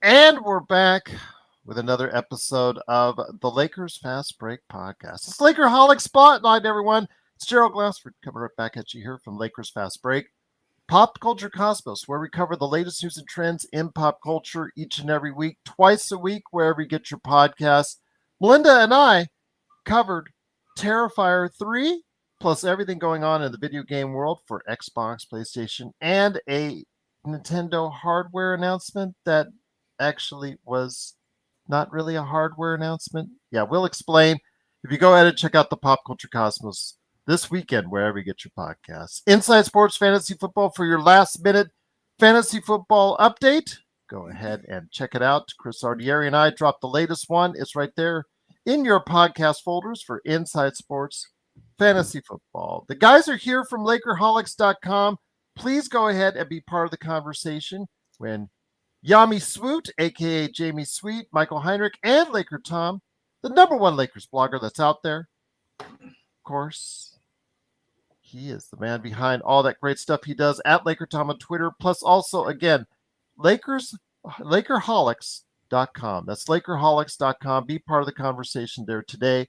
And we're back with another episode of the Lakers Fast Break Podcast. It's Lakerholics Spotlight, everyone. It's Gerald Glassford coming right back at you here from Lakers Fast Break. Pop Culture Cosmos, where we cover the latest news and trends in pop culture each and every week, twice a week, wherever you get your podcasts. Melinda and I covered Terrifier 3, plus everything going on in the video game world for Xbox, PlayStation, and a Nintendo hardware announcement that actually was not really a hardware announcement. Yeah, we'll explain. If you go ahead and check out the Pop Culture Cosmos this weekend, wherever you get your podcasts. Inside Sports Fantasy Football for your last minute fantasy football update. Go ahead and check it out. Chris Ardieri and I dropped the latest one. It's right there in your podcast folders for Inside Sports Fantasy Football. The guys are here from Lakerholics.com. Please go ahead and be part of the conversation when Yami Swoot, a.k.a. Jamie Sweet, Michael Hinrich, and LakerTom, the number one Lakers blogger that's out there. Of course, he is the man behind all that great stuff he does at LakerTom on Twitter, plus also, again, Lakerholics.com. That's Lakerholics.com. Be part of the conversation there today.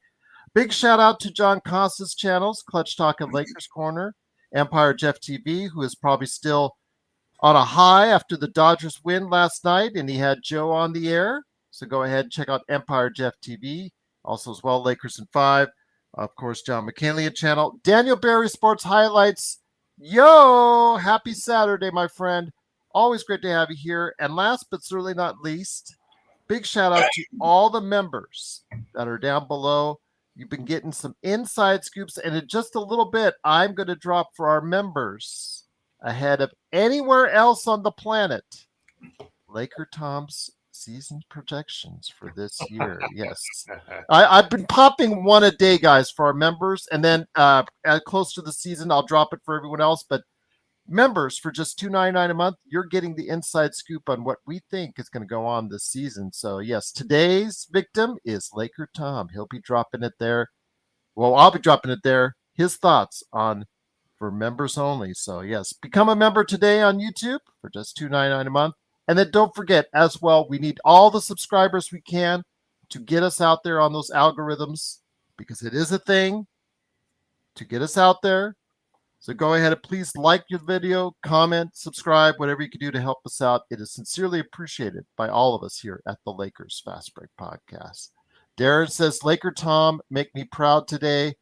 Big shout out to John Costa's channels, Clutch Talk and Lakers Corner, Empire Jeff TV, who is probably still on a high after the Dodgers win last night, and he had Joe on the air. So go ahead and check out Empire Jeff TV. Also as well, Lakers in 5. Of course, John McKinley channel. Daniel Barry Sports Highlights. Yo, happy Saturday, my friend. Always great to have you here. And last but certainly not least, big shout out to all the members that are down below. You've been getting some inside scoops, and in just a little bit, I'm going to drop for our members ahead of anywhere else on the planet, LakerTom's season projections for this year. Yes. I've been popping one a day, guys, for our members, and then close to the season, I'll drop it for everyone else. But members, for just $2.99 a month, you're getting the inside scoop on what we think is going to go on this season. So, yes, today's victim is LakerTom. He'll be dropping it there. Well, I'll be dropping it there. His thoughts on for members only. So, yes, become a member today on YouTube for just $2.99 a month. And then don't forget, as well, we need all the subscribers we can to get us out there on those algorithms, because it is a thing to get us out there. So go ahead and please like your video, comment, subscribe, whatever you can do to help us out. It is sincerely appreciated by all of us here at the Lakers Fast Break Podcast. Darren says, LakerTom, make me proud today.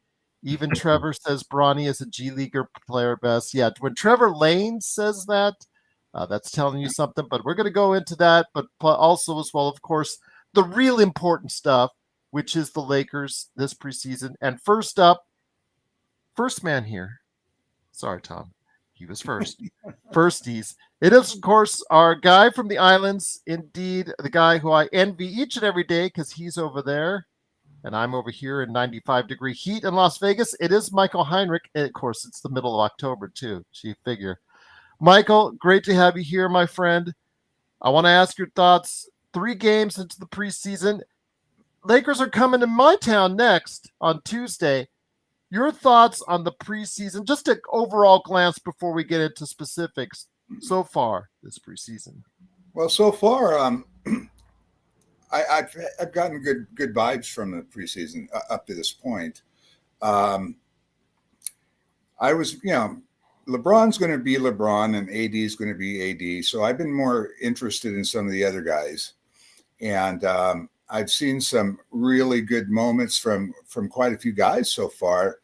Even Trevor says Bronny is a G Leaguer player best. Yeah, when Trevor Lane says that, that's telling you something. But we're going to go into that. But also as well, of course, the real important stuff, which is the Lakers this preseason. And first up, first man here. Sorry, Tom. He was first. Firsties. It is, of course, our guy from the islands. Indeed, the guy who I envy each and every day because he's over there and I'm over here in 95-degree heat in Las Vegas. It is Michael Hinrich. And of course, it's the middle of October, too. Chief figure. Michael, great to have you here, my friend. I want to ask your thoughts. 3 games into the preseason. Lakers are coming to my town next on Tuesday. Your thoughts on the preseason, just an overall glance before we get into specifics so far this preseason. Well, so far, I've gotten good vibes from the preseason up to this point. I was, LeBron's going to be LeBron and AD is going to be AD. So I've been more interested in some of the other guys. And I've seen some really good moments from quite a few guys so far.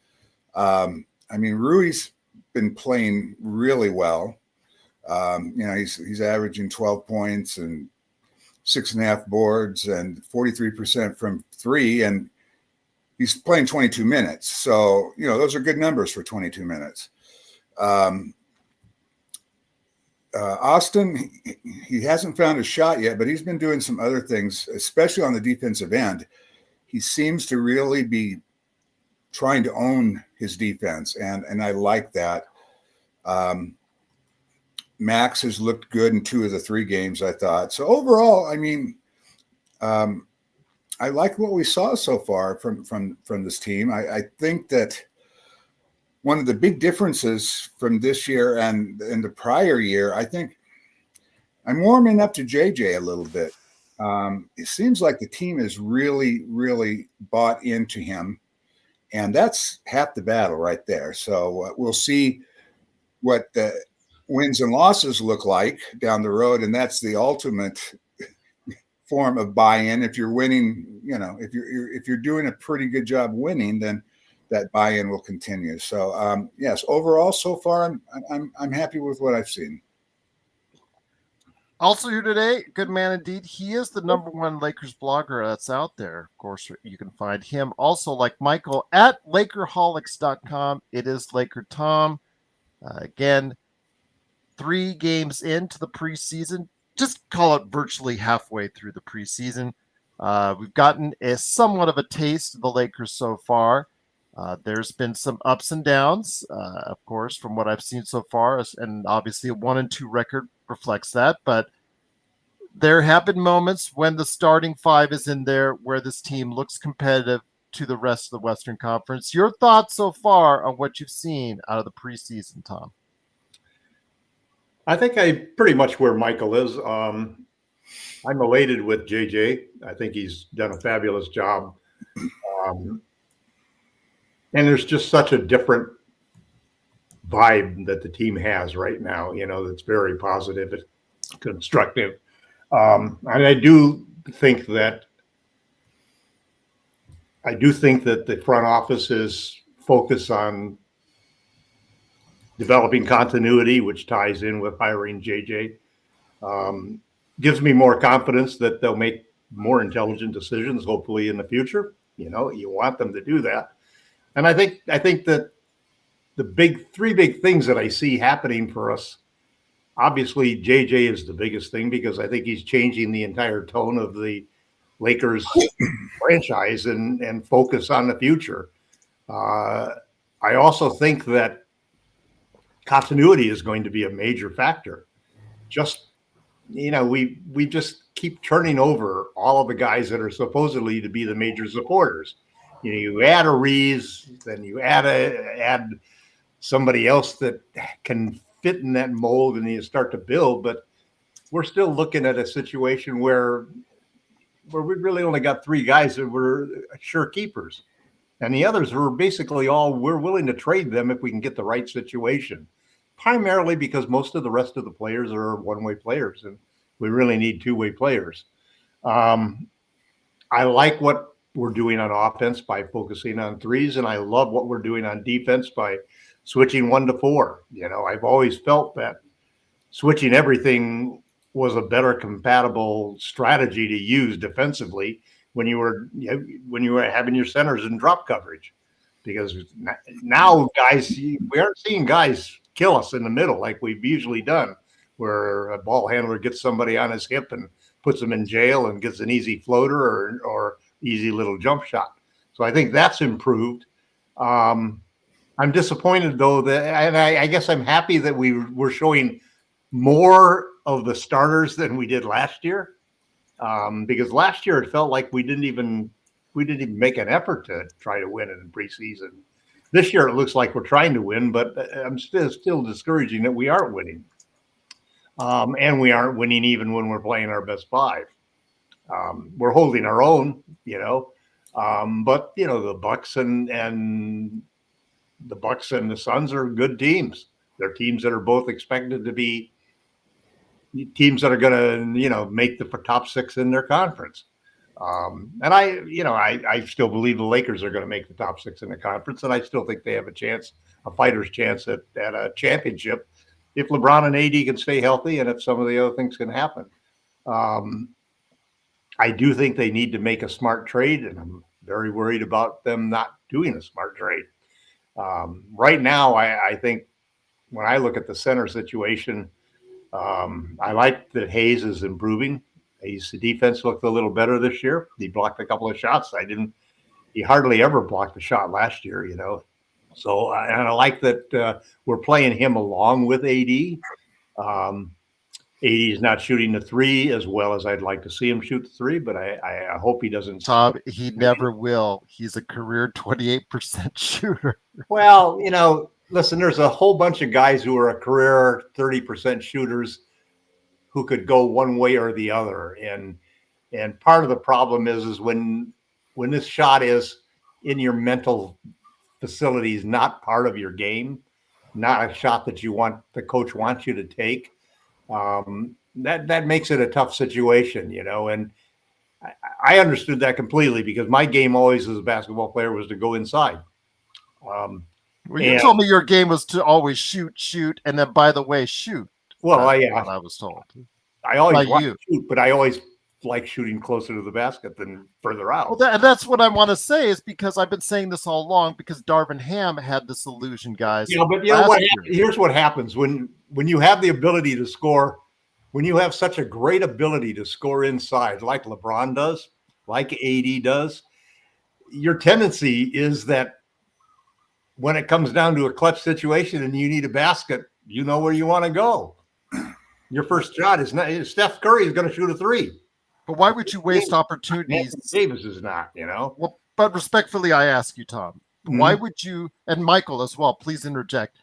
Rui's been playing really well. He's averaging 12 points and 6.5 boards and 43% from 3, and he's playing 22 minutes. So, those are good numbers for 22 minutes. Austin, he hasn't found a shot yet, but he's been doing some other things, especially on the defensive end. He seems to really be trying to own his defense, and I like that. Max has looked good in 2 of the 3 games, I thought. So overall, I like what we saw so far from this team. I think that one of the big differences from this year and the prior year, I think I'm warming up to JJ a little bit. It seems like the team is really, really bought into him. And that's half the battle right there. So we'll see what the wins and losses look like down the road. And that's the ultimate form of buy-in. If you're winning, if you're doing a pretty good job winning, then that buy-in will continue. So yes, overall, so far, I'm happy with what I've seen. Also here today, good man indeed. He is the #1 Lakers blogger that's out there. Of course, you can find him also, like Michael, at Lakerholics.com. It is LakerTom. Again, 3 games into the preseason. Just call it virtually halfway through the preseason. We've gotten a somewhat of a taste of the Lakers so far. There's been some ups and downs, of course, from what I've seen so far, and obviously a 1-2 record reflects that. But there have been moments when the starting 5 is in there where this team looks competitive to the rest of the Western Conference. Your thoughts so far on what you've seen out of the preseason, Tom? I think I pretty much where Michael is. I'm elated with JJ. I think he's done a fabulous job. And there's just such a different vibe that the team has right now, that's very positive and constructive. And I do think that the front office is focused on developing continuity, which ties in with hiring JJ. Gives me more confidence that they'll make more intelligent decisions, hopefully in the future. You want them to do that. And I think that the 3 big things that I see happening for us, obviously JJ is the biggest thing because I think he's changing the entire tone of the Lakers franchise and focus on the future. I also think that continuity is going to be a major factor. Just, we just keep turning over all of the guys that are supposedly to be the major supporters. You add a Reeves, then you add somebody else that can fit in that mold, and you start to build. But we're still looking at a situation where we really only got 3 guys that were sure keepers, and the others were basically we're willing to trade them if we can get the right situation. Primarily because most of the rest of the players are one-way players, and we really need 2-way players. I like what we're doing on offense by focusing on threes, and I love what we're doing on defense by switching 1 to 4. I've always felt that switching everything was a better compatible strategy to use defensively when you were having your centers in drop coverage, because now guys, we aren't seeing guys kill us in the middle like we've usually done, where a ball handler gets somebody on his hip and puts them in jail and gets an easy floater or easy little jump shot. So I think that's improved. I'm disappointed though and I guess I'm happy that we're showing more of the starters than we did last year, because last year it felt like we didn't even make an effort to try to win in preseason. This year it looks like we're trying to win, but I'm still discouraging that we aren't winning, and we aren't winning even when we're playing our best 5. We're holding our own, but the Bucks and the Suns are good teams. They're teams that are both expected to be teams that are going to, make the top 6 in their conference. And I still believe the Lakers are going to make the top 6 in the conference, and I still think they have a fighter's chance at a championship if LeBron and AD can stay healthy and if some of the other things can happen. I do think they need to make a smart trade, and I'm very worried about them not doing a smart trade. Right now, I think when I look at the center situation, I like that Hayes is improving. His defense looked a little better this year. He blocked a couple of shots. He hardly ever blocked a shot last year, So, and I like that we're playing him along with AD. AD is not shooting the 3 as well as I'd like to see him shoot the 3, but I hope he doesn't. Tom, he never will. He's a career 28% shooter. Well, listen, there's a whole bunch of guys who are a career 30% shooters who could go one way or the other. And And part of the problem is when this shot is in your mental facilities, not part of your game, not a shot that the coach wants you to take, that makes it a tough situation, and I understood that completely because my game always as a basketball player was to go inside. Well, you told me your game was to always shoot, and then, by the way, shoot. Well, That's what I was told. I always want to shoot, but I always like shooting closer to the basket than further out. Well, that's what I want to say is because I've been saying this all along because Darvin Ham had this illusion, guys. But here's what happens when you have the ability to score, when you have such a great ability to score inside, like LeBron does, like AD does, your tendency is that when it comes down to a clutch situation and you need a basket, you know where you want to go. Your first shot is not Steph Curry is going to shoot a three. But why would you waste opportunities? Davis is not, Well, but respectfully, I ask you, Tom, why would you, and Michael as well, please interject.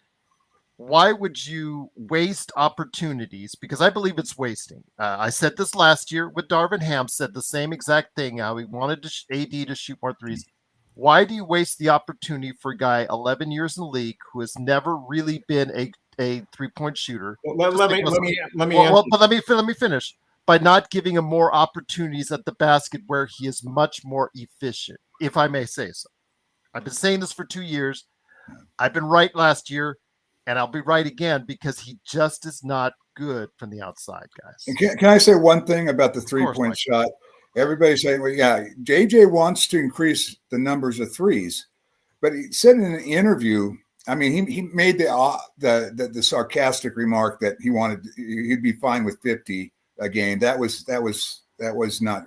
Why would you waste opportunities? Because I believe it's wasting. I said this last year with Darvin Ham, said the same exact thing, how he wanted AD to shoot more threes. Why do you waste the opportunity for a guy 11 years in the league who has never really been a three-point shooter? Well, let me finish. By not giving him more opportunities at the basket where he is much more efficient, if I may say so. I've been saying this for 2 years. I've been right last year, and I'll be right again because he just is not good from the outside, guys. Can I say one thing about the three-point shot? Everybody's saying, well, yeah, JJ wants to increase the numbers of threes, but he said in an interview, I mean, he made the sarcastic remark that he'd be fine with 50 a game. That was not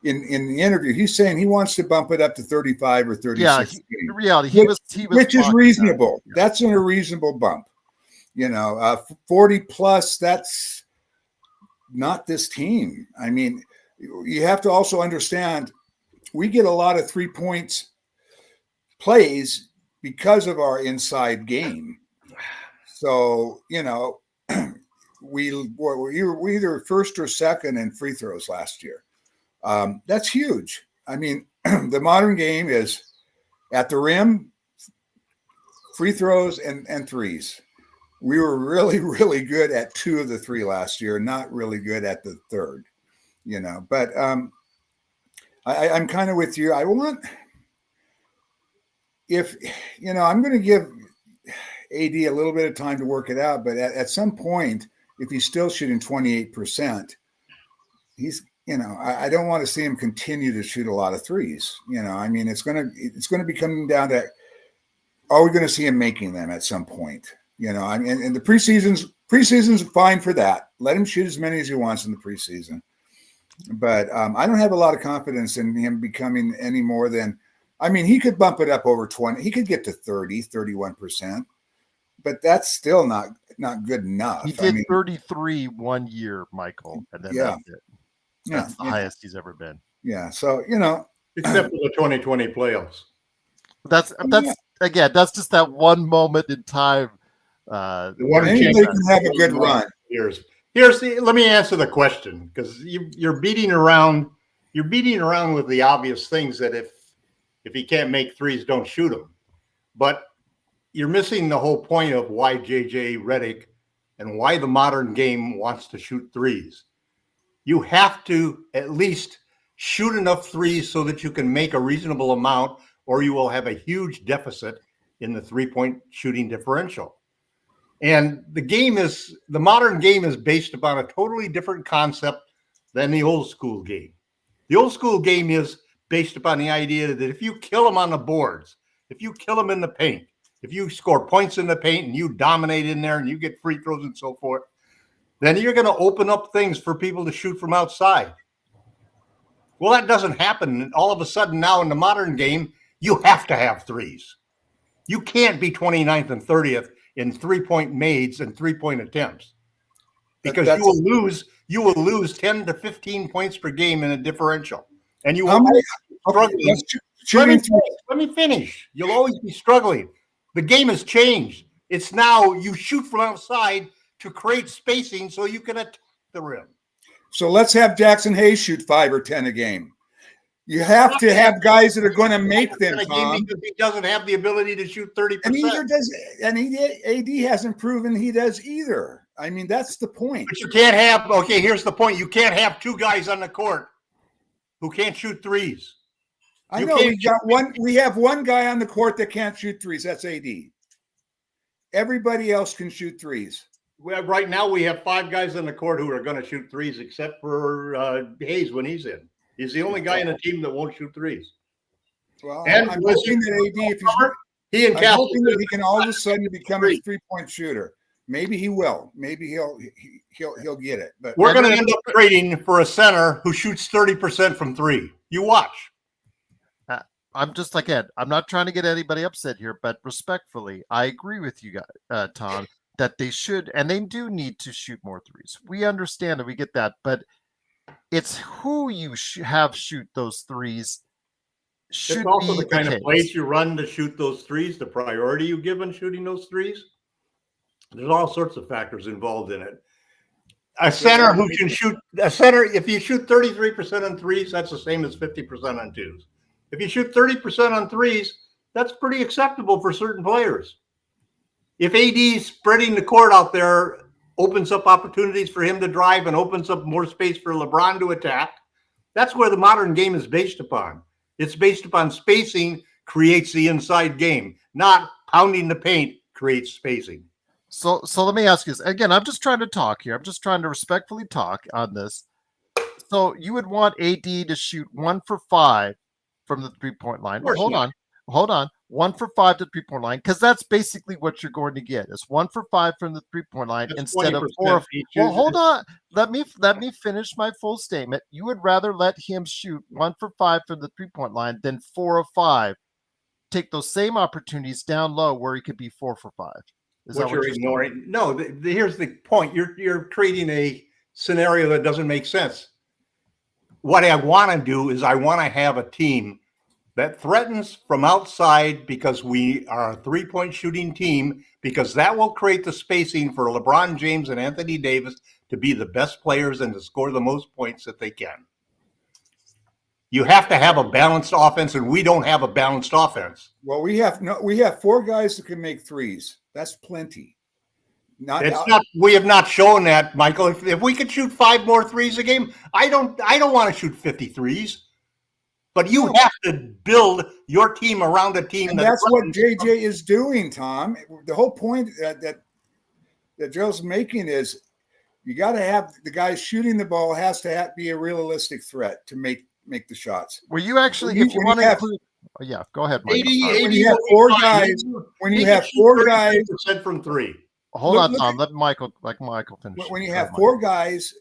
in the interview. He's saying he wants to bump it up to 35 or 36. In reality, he was which is reasonable. That's a reasonable bump. 40 plus. That's not this team. I mean, you have to also understand we get a lot of 3 points plays because of our inside game. So we were either first or second in free throws last year. That's huge. I mean, the modern game is at the rim, free throws and threes. We were really, really good at 2 of the 3 last year, not really good at the third, but I'm kind of with you. I want, I'm going to give AD a little bit of time to work it out, but at some point, if he's still shooting 28%, he's, I don't want to see him continue to shoot a lot of threes. I mean, it's going to be coming down to, are we going to see him making them at some point? I mean, and the preseason's fine for that. Let him shoot as many as he wants in the preseason. But I don't have a lot of confidence in him becoming any more than, I mean, he could bump it up over 20. He could get to 31%, but that's still not good enough. He did 33 1 year, Michael, and then that's it. That's the highest he's ever been. Yeah. So, except for the 2020 playoffs. That's just that one moment in time. The one they can have a good run. Let me answer the question, because you're beating around with the obvious things that if he can't make threes, don't shoot them. But you're missing the whole point of why JJ Redick and why the modern game wants to shoot threes. You have to at least shoot enough threes so that you can make a reasonable amount, or you will have a huge deficit in the 3-point shooting differential. And the modern game is based upon a totally different concept than the old school game. The old school game is based upon the idea that if you kill them on the boards, if you kill them in the paint, if you score points in the paint and you dominate in there and you get free throws and so forth, then you're going to open up things for people to shoot from outside. Well, that doesn't happen. All of a sudden now in the modern game, you have to have threes. You can't be 29th and 30th in 3-point mades and 3-point attempts, because you will lose 10 to 15 points per game in a differential. And you will be struggling. Let me finish. You'll always be struggling. The game has changed. It's now you shoot from outside to create spacing so you can attack the rim. So let's have Jackson Hayes shoot 5 or 10 a game. You have to have guys that are going to make them, Tom. Because he doesn't have the ability to shoot 30%. AD hasn't proven he does either. I mean, that's the point. But you can't have, okay, here's the point. You can't have two guys on the court who can't shoot threes. I know we have one guy on the court that can't shoot threes. That's AD. Everybody else can shoot threes. Right now we have 5 guys on the court who are going to shoot threes, except for Hayes when he's in. He's the only guy in the team that won't shoot threes. Well, I'm hoping that AD, I'm hoping that he can all of a sudden become a 3-point shooter. Maybe he will. Maybe he'll get it. But we're going to end up trading for a center who shoots 30% from 3. You watch. I'm just like Ed. I'm not trying to get anybody upset here, but respectfully, I agree with you guys, Tom, that they should and they do need to shoot more threes. We understand and we get that, but it's who you have shoot those threes. It's also the kind of plays you run to shoot those threes, the priority you give in shooting those threes. There's all sorts of factors involved in it. A center who can shoot if you shoot 33% on threes, that's the same as 50% on twos. If you shoot 30% on threes, that's pretty acceptable for certain players. If AD spreading the court out there opens up opportunities for him to drive and opens up more space for LeBron to attack, that's where the modern game is based upon. It's based upon spacing creates the inside game, not pounding the paint creates spacing. So let me ask you this. Again, I'm just trying to talk here. I'm just trying to respectfully talk on this. So you would want AD to shoot 1 for 5 from the 3-point line. Hold on. 1 for 5 to 3-point line, because that's basically what you're going to get. Is 1 for 5 from the 3-point line instead of 4. Well, hold on. Let me finish my full statement. You would rather let him shoot 1 for 5 from the 3-point line than 4 of 5. Take those same opportunities down low where he could be 4 for 5. Is what you're ignoring? No, here's the point. You're creating a scenario that doesn't make sense. What I want to do is I want to have a team that threatens from outside because we are a 3-point shooting team, because that will create the spacing for LeBron James and Anthony Davis to be the best players and to score the most points that they can. You have to have a balanced offense, and we don't have a balanced offense. Well, we have 4 guys that can make threes. That's plenty. We have not shown that, Michael. If we could shoot 5 more threes a game, I don't want to shoot 50 threes. But you have to build your team around a team. And that's what JJ is doing, Tom. The whole point that Joe's making is you got to have the guy shooting the ball has to be a realistic threat to make the shots. Were you actually, if you want to include, yeah, go ahead, Michael. When you have 4 guys, when you have 4 guys from 3. Hold on, Tom. Let Michael finish. When you have 4 guys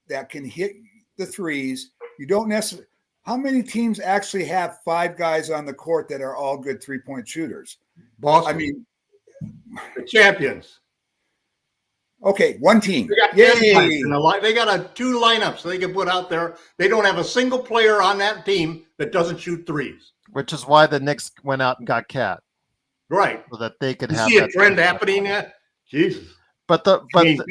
that can hit the threes, you don't necessarily. How many teams actually have 5 guys on the court that are all good 3-point shooters? Boston. I mean, the champions. Okay, one team. They got 2 lineups they can put out there. They don't have a single player on that team that doesn't shoot threes. Which is why the Knicks went out and got Cat. Right. So that they could see a trend happening yet? Jesus. Come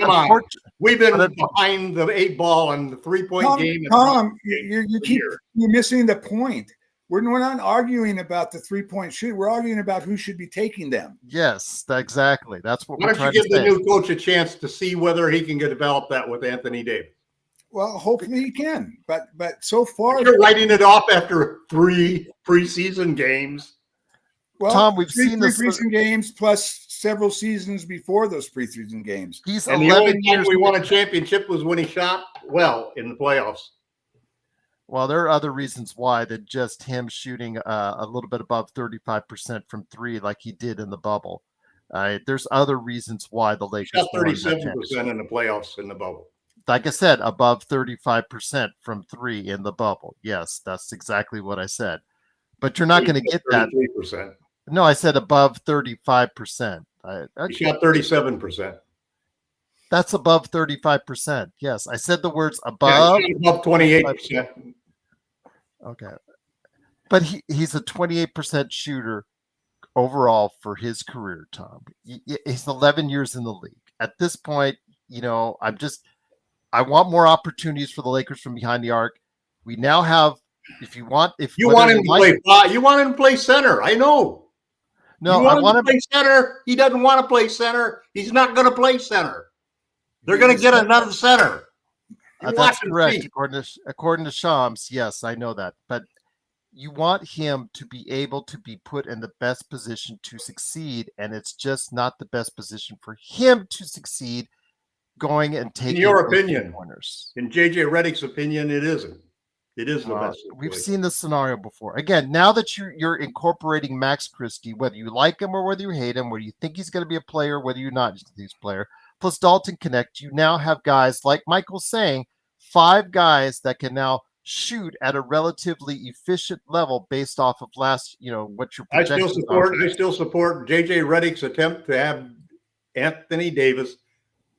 on. We've been behind the 8 ball on the 3-point game. Tom, you're missing the point. We're not arguing about the 3-point shoot. We're arguing about who should be taking them. Yes, exactly. That's what we're trying to say. Why don't you give the new coach a chance to see whether he can develop that with Anthony Davis? Well, hopefully he can. But so far, you're writing it off after 3 preseason games. Well, Tom, we've seen the preseason games plus several seasons before those preseason games. He's and 11 the only time we won a championship was when he shot well in the playoffs. Well, there are other reasons why than just him shooting a little bit above 35% from 3 like he did in the bubble. There's other reasons why the Lakers shot 37% in the playoffs in the bubble. Like I said, above 35% from 3 in the bubble. Yes, that's exactly what I said. But you're not going to get that. 33%. No, I said above 35%. He shot 37%. That's above 35%. Yes, I said the words above. Yeah, above 28%. Okay. But he's a 28% shooter overall for his career, Tom. He's 11 years in the league. At this point, I want more opportunities for the Lakers from behind the arc. We now have, if you want you want him to play center. I know. No, I want him to play center. He doesn't want to play center. He's not going to play center. They're going to get another center. That's correct. According to Shams, yes, I know that. But you want him to be able to be put in the best position to succeed, and it's just not the best position for him to succeed going and taking. In your opinion, corners. In JJ Redick's opinion, it isn't. It is the best. We've seen this scenario before. Again, now that you're incorporating Max Christie, whether you like him or whether you hate him, whether you think he's going to be a player, whether you're not he's a player, plus Dalton Connect, you now have guys like Michael's saying, 5 guys that can now shoot at a relatively efficient level based off of what your projections are. I still support JJ Redick's attempt to have Anthony Davis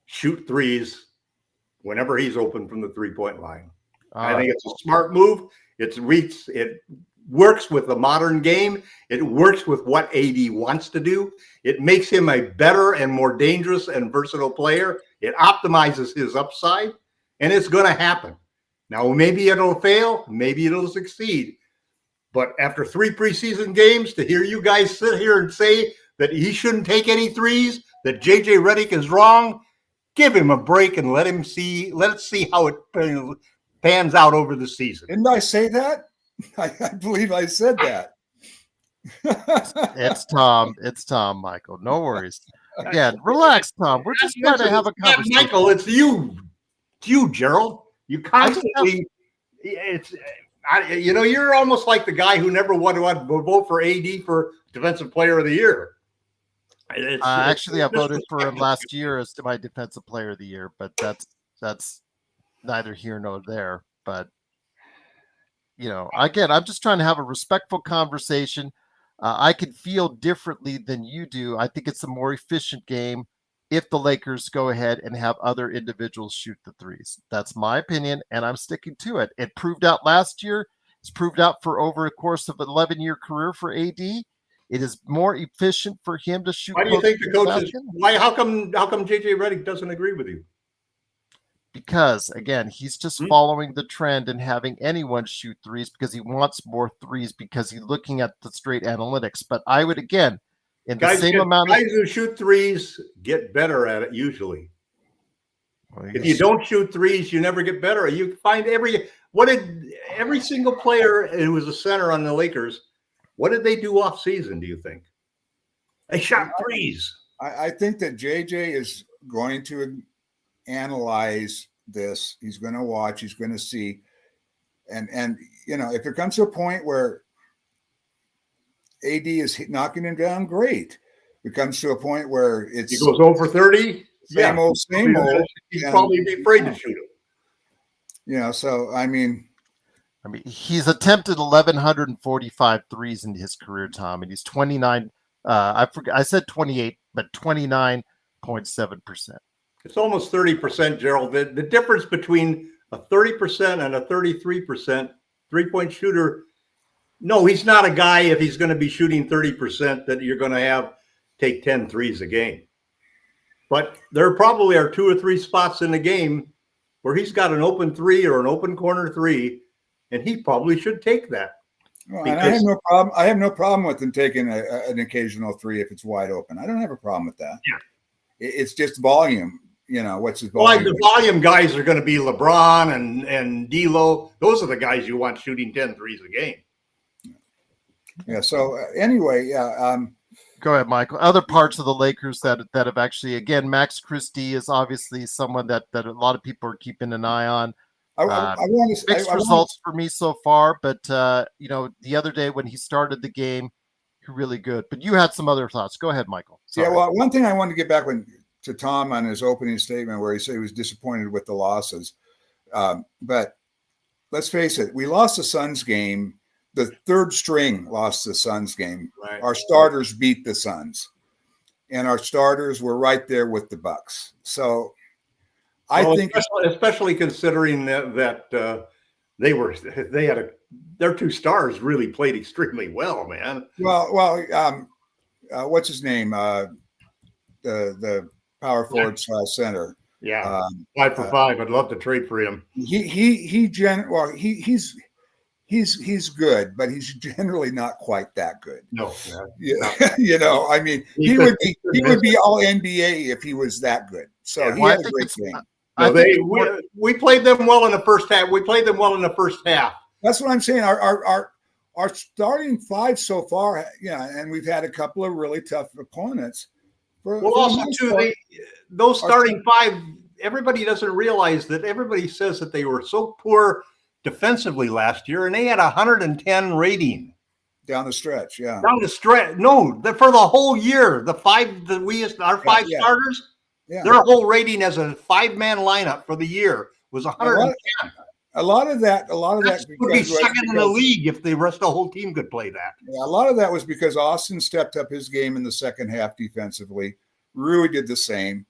shoot threes whenever he's open from the 3-point line. I think it's a smart move. It works with the modern game. It works with what AD wants to do. It makes him a better and more dangerous and versatile player. It optimizes his upside, and it's going to happen. Now, maybe it'll fail. Maybe it'll succeed. But after 3 preseason games, to hear you guys sit here and say that he shouldn't take any threes, that JJ Redick is wrong, give him a break and let us see how it pans out over the season. Didn't I say that? I believe I said that. It's Tom, Michael. No worries. Again, relax, Tom. We're just trying to have a conversation. Michael, it's you, Gerald. You constantly, you're almost like the guy who never wanted to vote for AD for Defensive Player of the Year. Actually, I voted for him last year as my Defensive Player of the Year, but that's neither here nor there. But again, I'm just trying to have a respectful conversation. I can feel differently than you do. I think it's a more efficient game if the Lakers go ahead and have other individuals shoot the threes. That's my opinion, and I'm sticking to it. It proved out last year. It's proved out for over a course of an 11-year career for AD. It is more efficient for him to shoot. Why do you think the coaches? How come JJ Redick doesn't agree with you? Because again, he's just following the trend and having anyone shoot threes because he wants more threes because he's looking at the straight analytics. But I would again, in the same amount of guys who shoot threes get better at it usually. Well, if you don't shoot threes, you never get better. You find every single player who was a center on the Lakers, what did they do off season, do you think? They shot threes. I think that JJ is going to analyze this. He's going to watch. He's going to see. And if it comes to a point where AD is knocking him down, great. If it comes to a point where he goes over 30. Same old. He'd probably be afraid to shoot him. So I mean, he's attempted 1,145 threes in his career, Tom, and he's 29. I said 28, but 29.7%. It's almost 30%, Gerald. The difference between a 30% and a 33% 3-point shooter. No, he's not a guy, if he's going to be shooting 30%, that you're going to take 10 threes a game. But there probably are 2 or 3 spots in the game where he's got an open 3 or an open corner 3, and he probably should take that. Well, and I have no problem. I have no problem with him taking an occasional 3 if it's wide open. I don't have a problem with that. Yeah, it's just volume. What's his volume? Like the volume guys are going to be LeBron and D'Lo. Those are the guys you want shooting 10 threes a game. Yeah. So anyway, go ahead, Michael. Other parts of the Lakers that have actually, again, Max Christie is obviously someone that a lot of people are keeping an eye on. Mixed results for me so far, but the other day when he started the game, really good. But you had some other thoughts. Go ahead, Michael. Sorry. Yeah. Well, one thing I wanted to get back to Tom on his opening statement where he said he was disappointed with the losses. But let's face it, we lost the Suns game. The third string lost the Suns game. Right. Our starters beat the Suns, and our starters were right there with the Bucks. So I think, especially considering that their 2 stars really played extremely well, man. Well, what's his name? The power forward / center. Yeah, 5 for 5. I'd love to trade for him. He's good, but he's generally not quite that good. No, Yeah, I mean, he would be all NBA if he was that good. So he had a great game. No, we played them well in the first half. That's what I'm saying. Our starting five so far, and we've had a couple of really tough opponents. Those starting five, everybody doesn't realize that everybody says that they were so poor defensively last year, and they had 110 rating. Down the stretch, yeah. Down the stretch. No, for the whole year, our five starters, their whole rating as a 5-man lineup for the year was 110. A lot of that would be second in the league if the rest of the whole team could play that. Yeah, a lot of that was because Austin stepped up his game in the second half defensively. Rui did the same.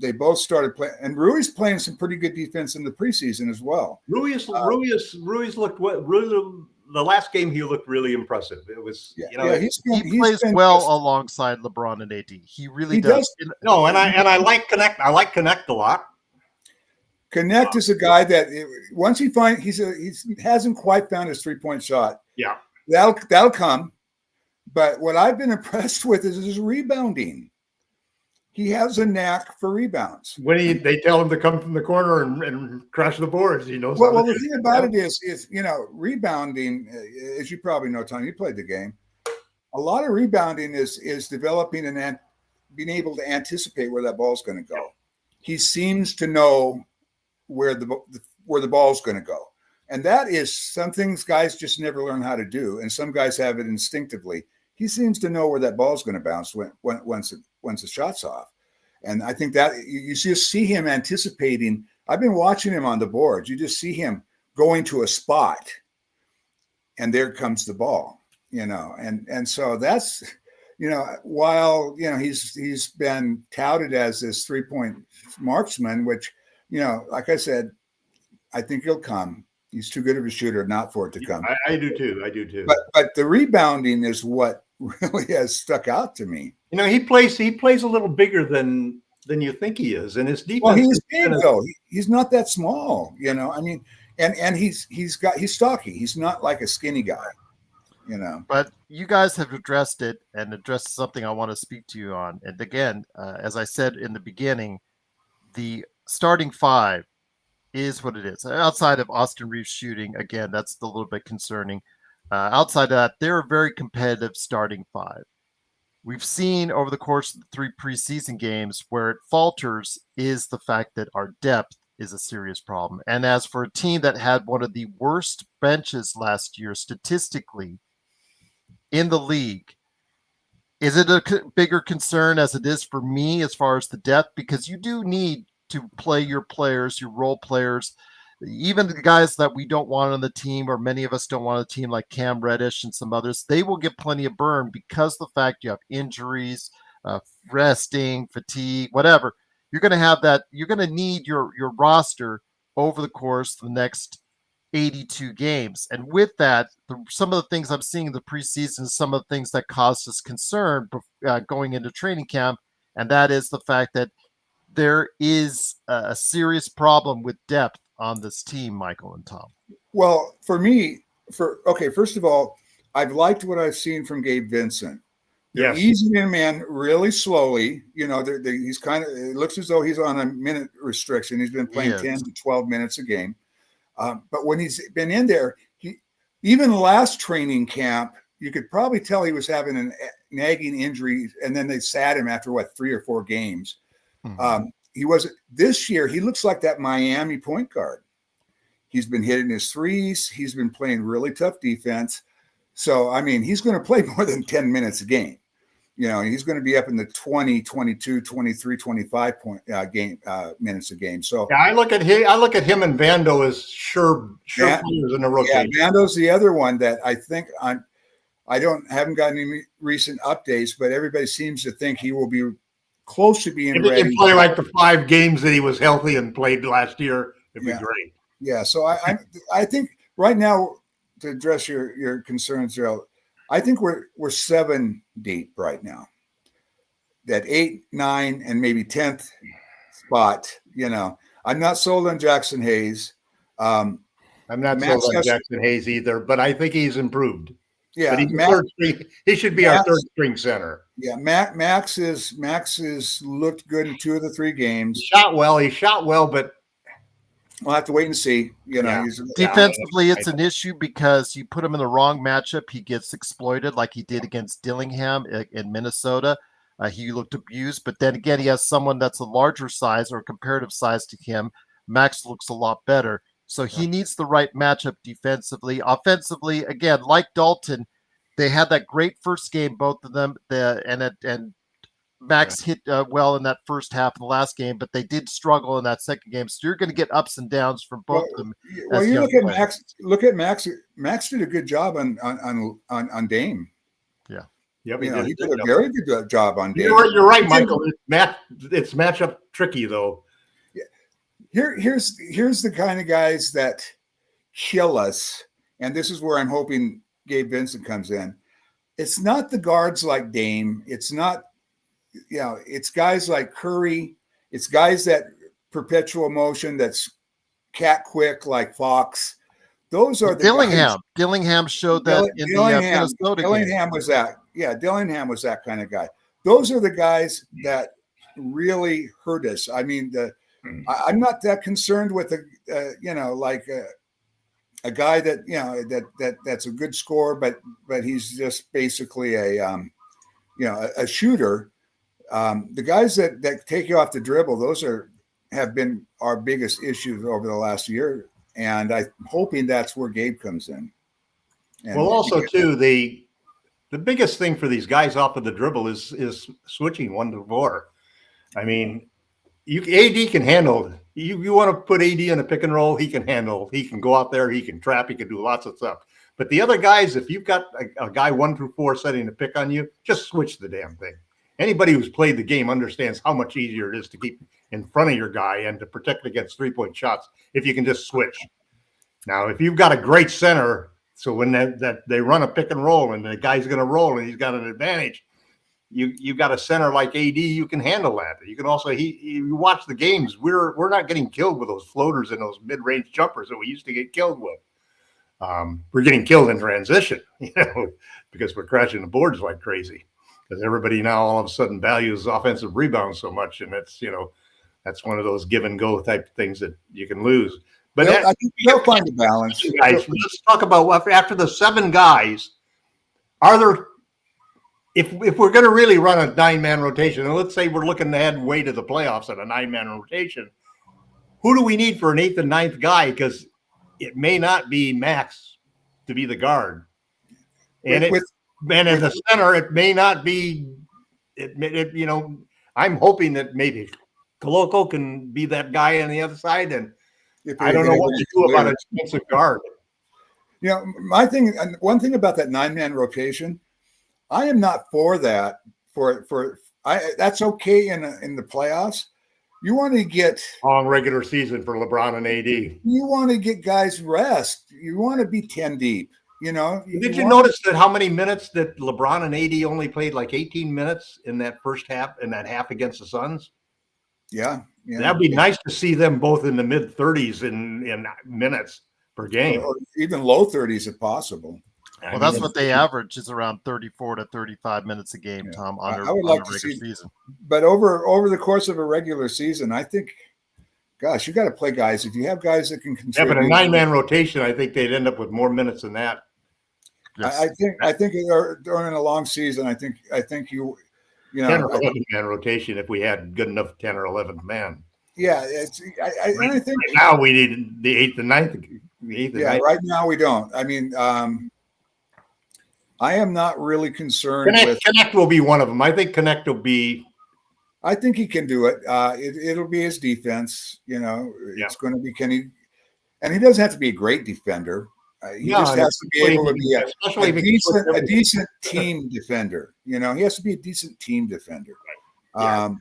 They both started playing, and Rui's playing some pretty good defense in the preseason as well. Rui's looked what really. The last game he looked really impressive. It was, he plays well alongside LeBron and AD. He really does. No, and I like Connect. I like Connect a lot. Connect is a guy that once he hasn't quite found his 3-point shot. Yeah, that'll come. But what I've been impressed with is his rebounding. He has a knack for rebounds. When they tell him to come from the corner and crash the boards, he knows. Well, the thing about it is rebounding, as you probably know, Tom, you played the game. A lot of rebounding is developing and being able to anticipate where that ball's going to go. He seems to know where the ball's going to go, and that is some things guys just never learn how to do, and some guys have it instinctively. He seems to know where that ball's going to bounce once the shot's off. And I think that you just see him anticipating. I've been watching him on the boards. You just see him going to a spot and there comes the ball, and so that's, while, he's been touted as this 3-point marksman, which, like I said, I think he'll come. He's too good of a shooter not for it to come. I do too. But the rebounding is what really has stuck out to me. He plays a little bigger than you think he is, and his defense. Well, he's big though. He's not that small, I mean, and he's stocky. He's not like a skinny guy, But you guys have addressed it and addressed something I want to speak to you on. And again, as I said in the beginning, the starting five is what it is. Outside of Austin Reeves shooting, again, that's a little bit concerning. Outside of that, they're a very competitive starting five. We've seen over the course of the 3 preseason games where it falters is the fact that our depth is a serious problem. And as for a team that had one of the worst benches last year statistically in the league, is it a bigger concern as it is for me as far as the depth? Because you do need to play your players, your role players, even the guys that we don't want on the team, or many of us don't want on the team, like Cam Reddish and some others. They will get plenty of burn because of the fact you have injuries, resting, fatigue, whatever. You're going to have that. You're going to need your roster over the course of the next 82 games. And with that, some of the things I'm seeing in the preseason, some of the things that caused us concern going into training camp, and that is the fact that there is a serious problem with depth on this team, Michael and Tom. Well, for me, first of all, I've liked what I've seen from Gabe Vincent. They're easing him in really slowly. He's kind of, it looks as though he's on a minute restriction. He's been playing 10 to 12 minutes a game. But when he's been in there, even last training camp, you could probably tell he was having a nagging injury, and then they sat him after 3 or 4 games. Mm-hmm. This year, he looks like that Miami point guard. He's been hitting his threes. He's been playing really tough defense. So, I mean, he's going to play more than 10 minutes a game. He's going to be up in the 20, 22, 23, 25 point minutes a game. So I look at him and Vando as sure players in the rotation. Yeah, Vando's the other one that I think I haven't gotten any recent updates, but everybody seems to think he will be close to being ready. If he can play like the 5 games that he was healthy and played last year, it'd be great. Yeah, so I think right now, to address your concerns, Gerald, I think we're 7 deep right now. That 8, 9, and maybe 10th but I'm not sold on Jackson Hayes. I'm not sold on Jackson Hayes either, but I think he's improved. Yeah, but he's third string. He should be our third string center. Yeah, Max is looked good in 2 of the 3 games. He shot well, but we'll have to wait and see. Defensively, it's an issue because you put him in the wrong matchup, he gets exploited like he did against Dillingham in Minnesota. He looked abused, but then again, he has someone that's a larger size or comparative size to him. Max looks a lot better. So he needs the right matchup defensively. Offensively, again, like Dalton, they had that great first game, both of them. And Max hit well in that first half of the last game, but they did struggle in that second game. So you're going to get ups and downs from both of them. Well, you look at Max. Look at Max. Max did a good job on Dame. Yeah. Yep, he did a very good job on Dame. You're right, Michael. It's matchup tricky though. Here's the kind of guys that kill us, and this is where I'm hoping Gabe Vincent comes in. It's not the guards like Dame. It's not, it's guys like Curry. It's guys that perpetual motion that's cat quick like Fox. Those are the Dillingham. guys. Dillingham showed that in the Minnesota Dillingham game. was that. Yeah, Dillingham was that kind of guy. Those are the guys that really hurt us. I mean, I'm not that concerned with a guy that that's a good scorer, but he's just basically a shooter. The guys that take you off the dribble, those have been our biggest issues over the last year, and I'm hoping that's where Gabe comes in. And also too, the biggest thing for these guys off of the dribble is switching 1 to 4. I mean, AD can handle. You want to put AD in a pick and roll, he can handle. He can go out there, he can trap, he can do lots of stuff. But the other guys, if you've got a guy 1 through 4 setting a pick on you, just switch the damn thing. Anybody who's played the game understands how much easier it is to keep in front of your guy and to protect against 3-point shots if you can just switch. Now, if you've got a great center, so when that they run a pick and roll and the guy's going to roll and he's got an advantage, you got a center like AD, you can handle that. You can also you watch the games. We're not getting killed with those floaters and those mid-range jumpers that we used to get killed with. We're getting killed in transition, because we're crashing the boards like crazy. Because everybody now all of a sudden values offensive rebounds so much, and that's one of those give and go type of things that you can lose. But I think they'll find a balance. Guys, let's talk about after the 7 guys. Are there? If we're going to really run a 9-man rotation, and let's say we're looking ahead way to the playoffs at a 9-man rotation, who do we need for an 8th and 9th guy? Because it may not be Max to be the guard, and as a center, it may not be. I'm hoping that maybe Koloko can be that guy on the other side, and I don't know what to do about a defensive guard. One thing about that 9-man rotation, I am not for that. That's okay in the playoffs. You want to get long regular season for LeBron and AD. You want to get guys rest. You want to be 10 deep. Did you notice that how many minutes that LeBron and AD only played, like 18 minutes in that first half, in that half against the Suns? Yeah. That'd be nice to see them both in the mid 30s in minutes per game, or even low 30s if possible. Well, that's what they average, is around 34 to 35 minutes a game, Tom, on I would like a regular season. But over the course of a regular season, I think, gosh, you got to play guys. If you have guys that can contribute. Yeah, but a 9-man rotation, I think they'd end up with more minutes than that. Yes. I think during a long season, I think 10 or 11-man rotation if we had good enough 10 or 11th man. Yeah, I think right now we need the 8th and 9th. Right now we don't. I mean, I am not really concerned with Connect will be one of them. I think Connect will be. I think he can do it. It'll be his defense. It's going to be Kenny, and he doesn't have to be a great defender. He just has to be able to be a decent team defender. He has to be a decent team defender. Right.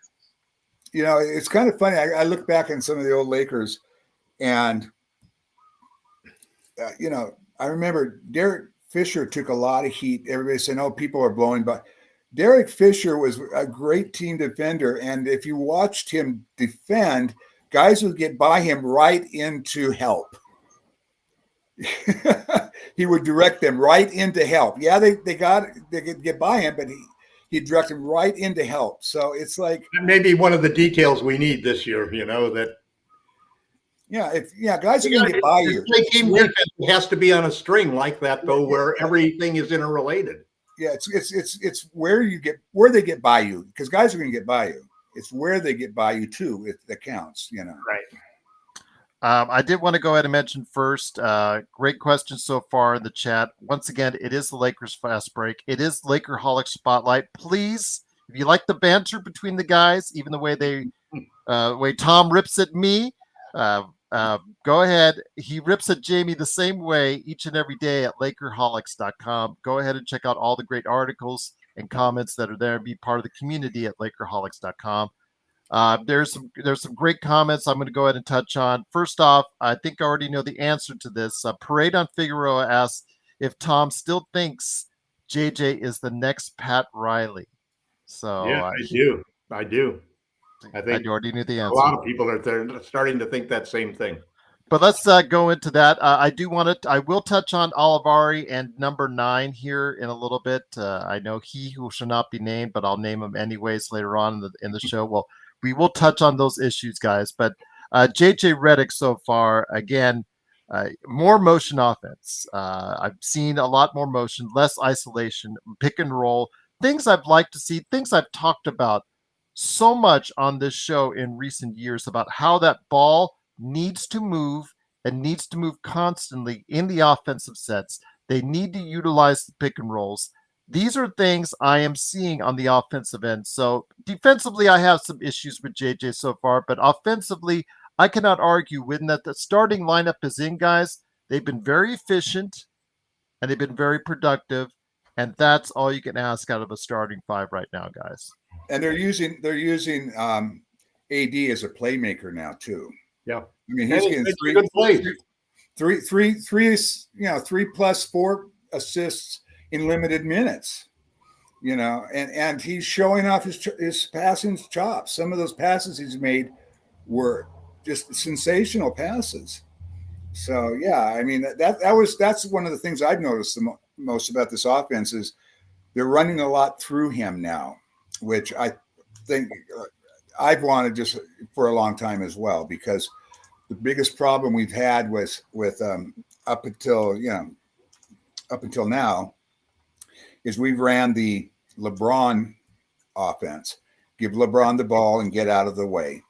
Yeah. It's kind of funny. I look back on some of the old Lakers, and I remember Derek Fisher took a lot of heat. Everybody saying, "Oh, people are blowing by." Derek Fisher was a great team defender, and if you watched him defend, guys would get by him right into help. He would direct them right into help. Yeah, they could get by him, but he'd direct them right into help. So it's like maybe one of the details we need this year, that. Yeah, guys are going to get by you. Team defense has to be on a string like that, though, where everything is interrelated. Yeah, it's where they get by you, because guys are going to get by you. It's where they get by you too that counts. Right. I did want to go ahead and mention first, great questions so far in the chat. Once again, it is the Lakers Fast Break. It is Lakerholics Spotlight. Please, if you like the banter between the guys, even the way way Tom rips at me, go ahead. He rips at Jamie the same way each and every day at Lakerholics.com. Go ahead and check out all the great articles and comments that are there and be part of the community at Lakerholics.com. There's some great comments I'm going to go ahead and touch on. First off, I think I already know the answer to this. Parade on Figueroa asks if Tom still thinks JJ is the next Pat Riley. So yeah, I do. I think I already knew the answer. A lot of people are starting to think that same thing. But let's go into that. I will touch on Olivari and number 9 here in a little bit. I know he who shall not be named, but I'll name him anyways later on in the show. Well, we will touch on those issues, guys. But JJ Redick so far, again, more motion offense. I've seen a lot more motion, less isolation, pick and roll, things I'd like to see, things I've talked about so much on this show in recent years about how that ball needs to move and needs to move constantly in the offensive sets. They need to utilize the pick and rolls. These are things I am seeing on the offensive end. So defensively, I have some issues with JJ so far, but offensively, I cannot argue with that the starting lineup is in, guys. They've been very efficient and they've been very productive. And that's all you can ask out of a starting 5 right now, guys. And they're using AD as a playmaker now too. Yeah, I mean he's getting three plus 4 assists in limited minutes. And he's showing off his passing chops. Some of those passes he's made were just sensational passes. So yeah, I mean that's one of the things I've noticed the most about this offense is they're running a lot through him now, which I think I've wanted just for a long time as well, because the biggest problem we've had was with up until now is we ran the LeBron offense, give LeBron the ball and get out of the way,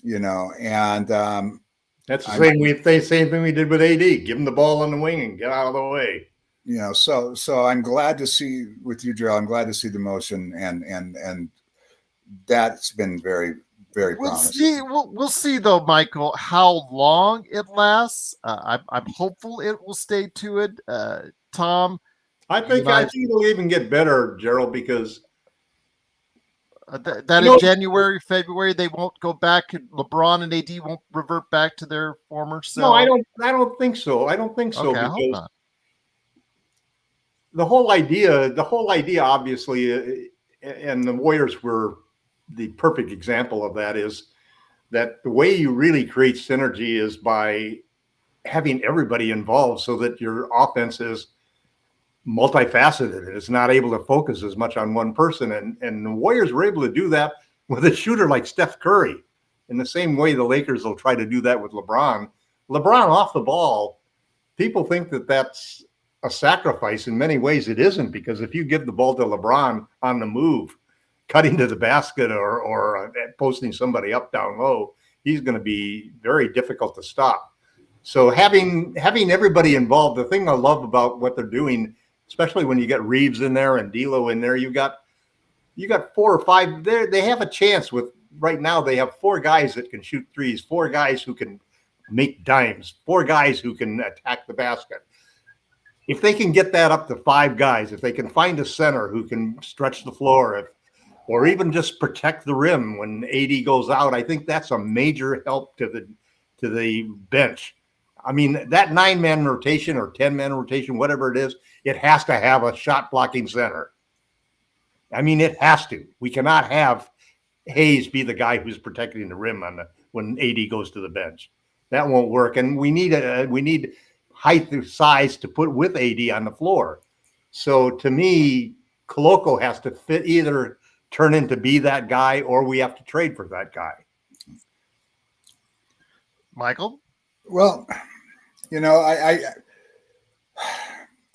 and that's the same thing we did with AD, give him the ball on the wing and get out of the way. So I'm glad to see with you, Gerald. I'm glad to see the motion, and that's been very, very promising. We'll see though, Michael, how long it lasts. I'm hopeful it will stay to it. Tom, I think it'll even get better, Gerald, because that in January, February, they won't go back. LeBron and AD won't revert back to their former self. No, I don't think so. I don't think so. Okay, I hope not. The whole idea, obviously, and the Warriors were the perfect example of that, is that the way you really create synergy is by having everybody involved so that your offense is multifaceted and it's not able to focus as much on one person. And the Warriors were able to do that with a shooter like Steph Curry. In the same way the Lakers will try to do that with LeBron. LeBron off the ball, people think that that's a sacrifice. In many ways it isn't, because if you give the ball to LeBron on the move, cutting to the basket or posting somebody up down low, he's going to be very difficult to stop. So having everybody involved, the thing I love about what they're doing, especially when you get Reeves in there and D'Lo in there, you got 4 or 5 there. They have a chance with right now. They have 4 guys that can shoot threes, 4 guys who can make dimes, 4 guys who can attack the basket. If they can get that up to 5 guys, if they can find a center who can stretch the floor, or even just protect the rim when AD goes out, I think that's a major help to the bench. I mean, that 9-man rotation or 10-man rotation, whatever it is, it has to have a shot blocking center. I mean, it has to. We cannot have Hayes be the guy who's protecting the rim when AD goes to the bench. That won't work. And we need height and size to put with AD on the floor. So to me, Koloko has to either turn into be that guy, or we have to trade for that guy. Michael? Well,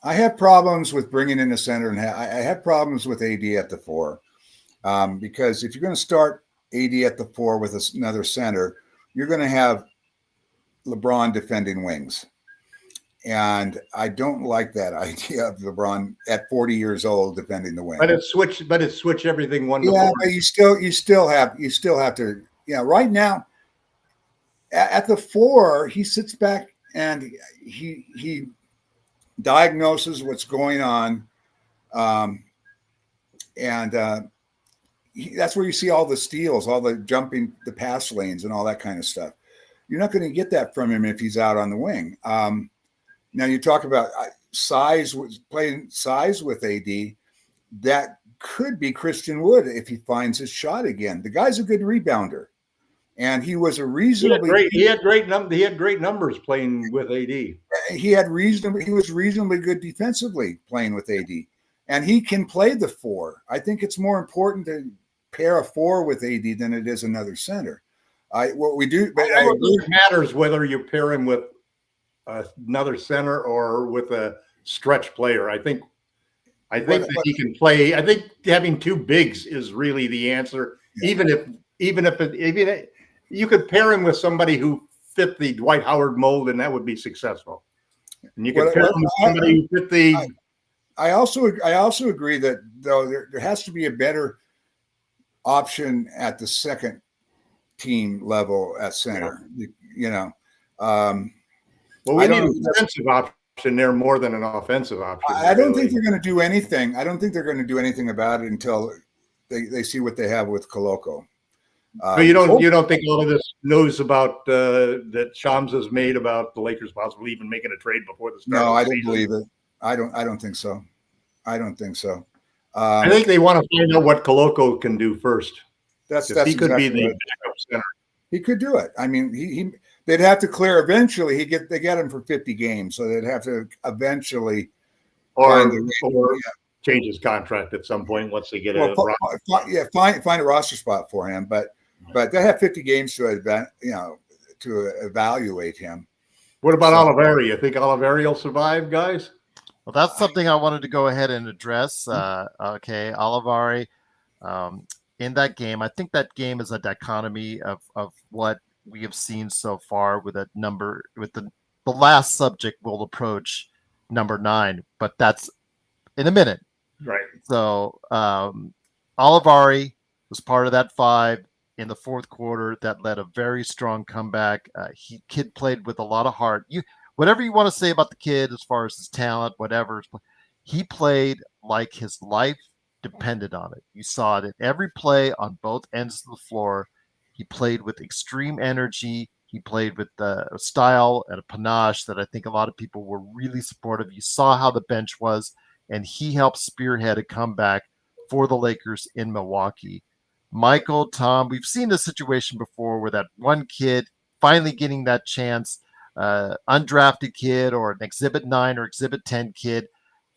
I have problems with bringing in a center, and I have problems with AD at the 4, because if you're going to start AD at the 4 with another center, you're going to have LeBron defending wings. And I don't like that idea of LeBron at 40 years old defending the wing. But it's switch everything 1 to 4. Yeah, but you still have to. Right now at the 4, he sits back and he diagnoses what's going on, and that's where you see all the steals, all the jumping, the pass lanes, and all that kind of stuff. You're not going to get that from him if he's out on the wing. Now you talk about playing size with AD. That could be Christian Wood if he finds his shot again. The guy's a good rebounder, and he was a reasonably he had great numbers playing with AD. He was reasonably good defensively playing with AD, and he can play the 4. I think it's more important to pair a 4 with AD than it is another center. It matters whether you pair him with another center or with a stretch player. I think that he can play. I think having 2 bigs is really the answer. Yeah. Even if you could pair him with somebody who fit the Dwight Howard mold, and that would be successful. And you can pair him with somebody who fit the. I also agree that though there has to be a better option at the second team level at center. Yeah. Well, we need a defensive option there more than an offensive option. I don't think they're going to do anything. I don't think they're going to do anything about it until they see what they have with Koloko. So you don't think all of this news about that Shams has made about the Lakers possibly even making a trade before the start? No, I don't believe it. I don't think so. I don't think so. I think they want to find out what Koloko can do first. That's he could be the backup center. He could do it. I mean, they'd have to clear eventually. They get him for 50 games, so they'd have to eventually or change his contract at some point once they get find a roster spot for him. But they have 50 games to evaluate him. What about Olivari? You think Olivari will survive, guys? Well, that's something I wanted to go ahead and address. Okay, Olivari, in that game, I think that game is a dichotomy of what we have seen so far with a number with the last subject we'll approach number 9, but that's in a minute. Right. So Olivari was part of that 5 in the fourth quarter that led a very strong comeback. Kid played with a lot of heart. Whatever you want to say about the kid as far as his talent, whatever, he played like his life depended on it. You saw it in every play on both ends of the floor. He played with extreme energy. He played with the style and a panache that I think a lot of people were really supportive. You saw how the bench was, and he helped spearhead a comeback for the Lakers in Milwaukee. Michael, Tom, we've seen this situation before where that one kid finally getting that chance, undrafted kid or an Exhibit 9 or Exhibit 10 kid,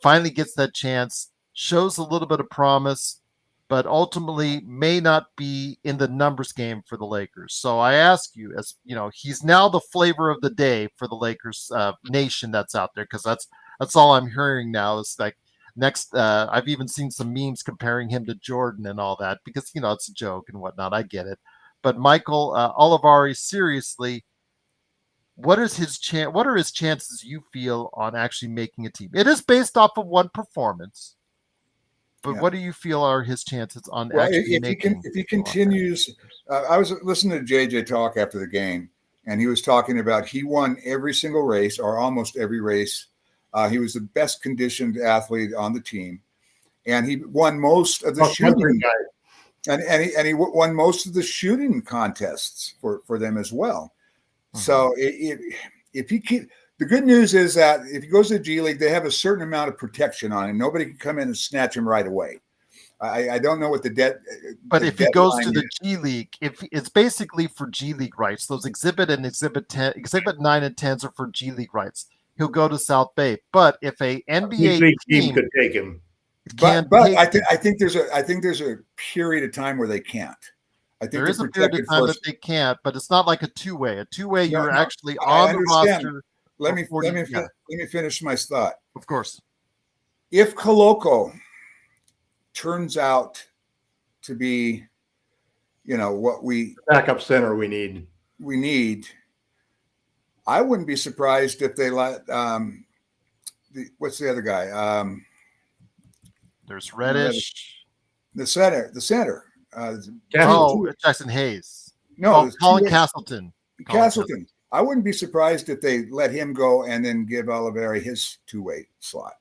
finally gets that chance, shows a little bit of promise, but ultimately may not be in the numbers game for the Lakers. So I ask you, as you know, he's now the flavor of the day for the Lakers nation that's out there, because that's all I'm hearing now is like next. I've even seen some memes comparing him to Jordan and all that because it's a joke and whatnot. I get it, but Michael Olivari, seriously, what are his chances you feel on actually making a team? It is based off of one performance. But what do you feel are his chances on actually making? If he continues, I was listening to JJ talk after the game, and he was talking about he won every single race or almost every race. He was the best conditioned athlete on the team, and he won most of the shooting. And he won most of the shooting contests for them as well. Mm-hmm. So if he can. The good news is that if he goes to the G League, they have a certain amount of protection on him. Nobody can come in and snatch him right away. I don't know what the debt. But the if he goes to deadline the is. G League, if it's basically for G League rights, those Exhibit 9 and 10s are for G League rights. He'll go to South Bay. But if a NBA League team team could take him. can But take I think there's a period of time where they can't. I think there they're is a period of protected time first. that they can't, but it's not like a two-way. A two-way, No, you're no, actually I on the understand. roster. Let me for 40 yeah, let me finish my thought. of course. If Koloko turns out to be, what we Backup center we need. need, I wouldn't be surprised if they let what's the other guy? There's Reddish. The center. Jackson Hayes. No, Colin Castleton. Castleton. I wouldn't be surprised if they let him go and then give Olivari his two-way slot.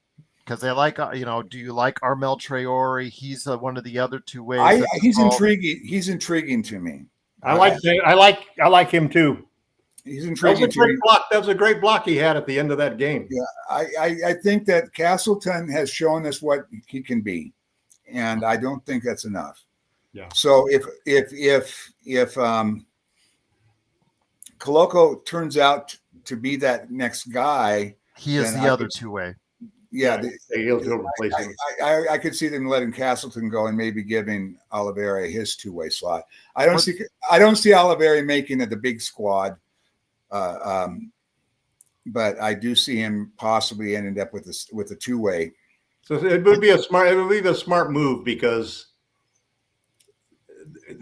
Because they like, do you like Armel Traore? He's one of the other two ways. He's intriguing. He's intriguing to me. I like him too. He's intriguing to me. That was a great block he had at the end of that game. Yeah, I think that Castleton has shown us what he can be, and I don't think that's enough. Yeah. So if Koloko turns out to be that next guy, he is the other two-way. Yeah, he'll replace him. I could see them letting Castleton go and maybe giving Olivari his two-way slot. I don't see Olivari making it the big squad, but I do see him possibly ending up with a two-way. So it would be a smart move because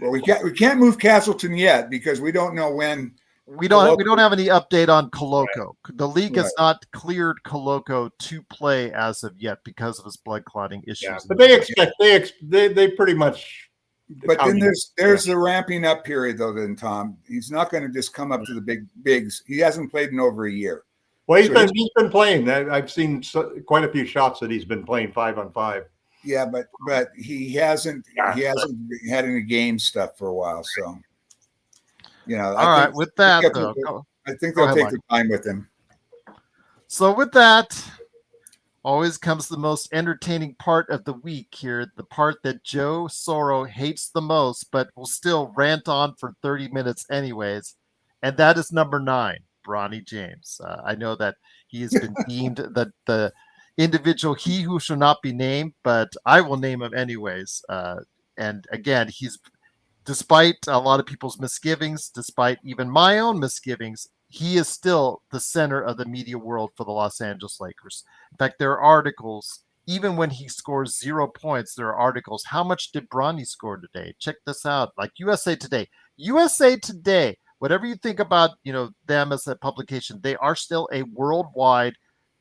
we can't move Castleton yet because we don't know when. We don't have any update on Koloko. Right. The league has not cleared Koloko to play as of yet because of his blood clotting issues. Yeah, but they pretty much. But then there's the ramping up period though. Then Tom, he's not going to just come up to the bigs. He hasn't played in over a year. Well, he's been playing. I've seen quite a few shots that he's been playing 5-on-5. Yeah, but he hasn't had any game stuff for a while. So. All right. With that, I think they'll take the time with him. So with that, always comes the most entertaining part of the week here, the part that Joe Soro hates the most, but will still rant on for 30 minutes anyways, and that is number 9, Bronny James. I know that he has been deemed the individual he who shall not be named, but I will name him anyways. And again, despite a lot of people's misgivings, despite even my own misgivings, he is still the center of the media world for the Los Angeles Lakers. In fact, there are articles, even when he scores 0 points, there are articles. How much did Bronny score today? Check this out. Like USA Today. USA Today, whatever you think about, them as a publication, they are still a worldwide,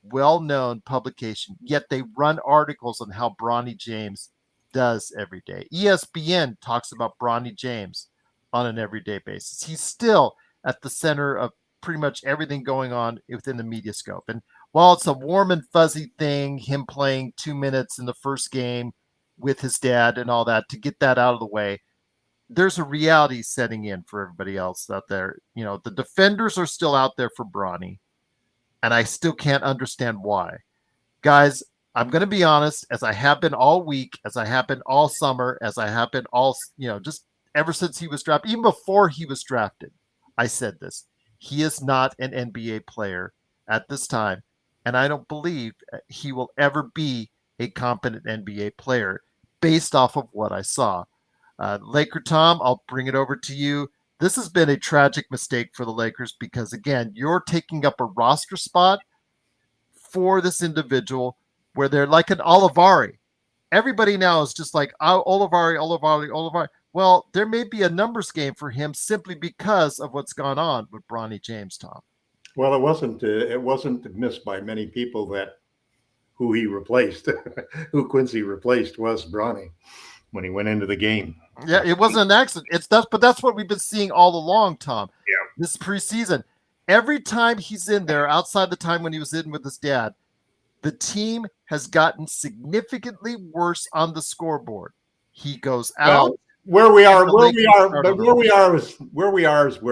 well-known publication, yet they run articles on how Bronny James does every day. ESPN talks about Bronny James on an everyday basis. He's still at the center of pretty much everything going on within the media scope. And while it's a warm and fuzzy thing, him playing 2 minutes in the first game with his dad and all that, to get that out of the way, there's a reality setting in for everybody else out there. The defenders are still out there for Bronny, and I still can't understand why. Guys, I'm going to be honest, as I have been all week, as I have been all summer, as I have been all, just ever since he was drafted, even before he was drafted, I said this. He is not an NBA player at this time, and I don't believe he will ever be a competent NBA player based off of what I saw. LakerTom, I'll bring it over to you. This has been a tragic mistake for the Lakers because, again, you're taking up a roster spot for this individual where they're like an Olivari. Everybody now is just like, Olivari. Well, there may be a numbers game for him simply because of what's gone on with Bronny James, Tom. Well, it wasn't missed by many people that who he replaced, who Quincy replaced was Bronny when he went into the game. Yeah, it wasn't an accident. But that's what we've been seeing all along, Tom. Yeah. This preseason, every time he's in there, outside the time when he was in with his dad, the team has gotten significantly worse on the scoreboard. He goes out. Well, where we are is where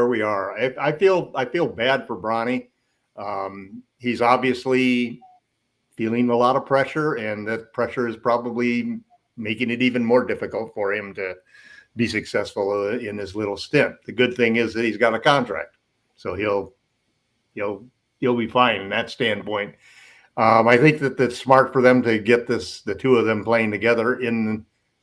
we are. I feel bad for Bronny. He's obviously feeling a lot of pressure, and that pressure is probably making it even more difficult for him to be successful in his little stint. The good thing is that he's got a contract, so he'll be fine in that standpoint. I think that it's smart for them to get the two of them playing together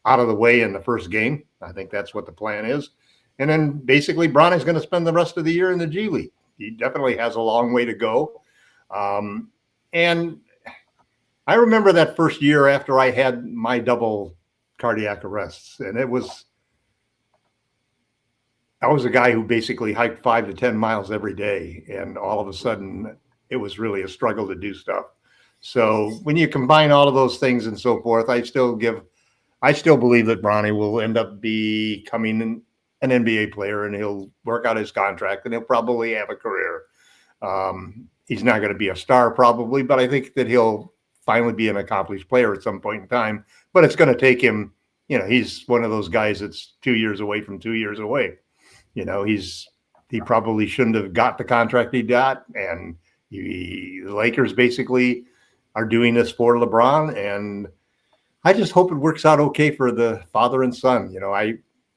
out of the way in the first game. I think that's what the plan is. And then basically Bronny's going to spend the rest of the year in the G League. He definitely has a long way to go. And I remember that first year after I had my double cardiac arrests, and I was a guy who basically hiked 5 to 10 miles every day. And all of a sudden it was really a struggle to do stuff. So when you combine all of those things and so forth, I still believe that Bronny will end up becoming an NBA player, and he'll work out his contract, and he'll probably have a career. He's not going to be a star probably, but I think that he'll finally be an accomplished player at some point in time. But it's going to take him, he's one of those guys that's 2 years away from 2 years away. He probably shouldn't have got the contract he got, and the Lakers basically are doing this for LeBron, and I just hope it works out okay for the father and son.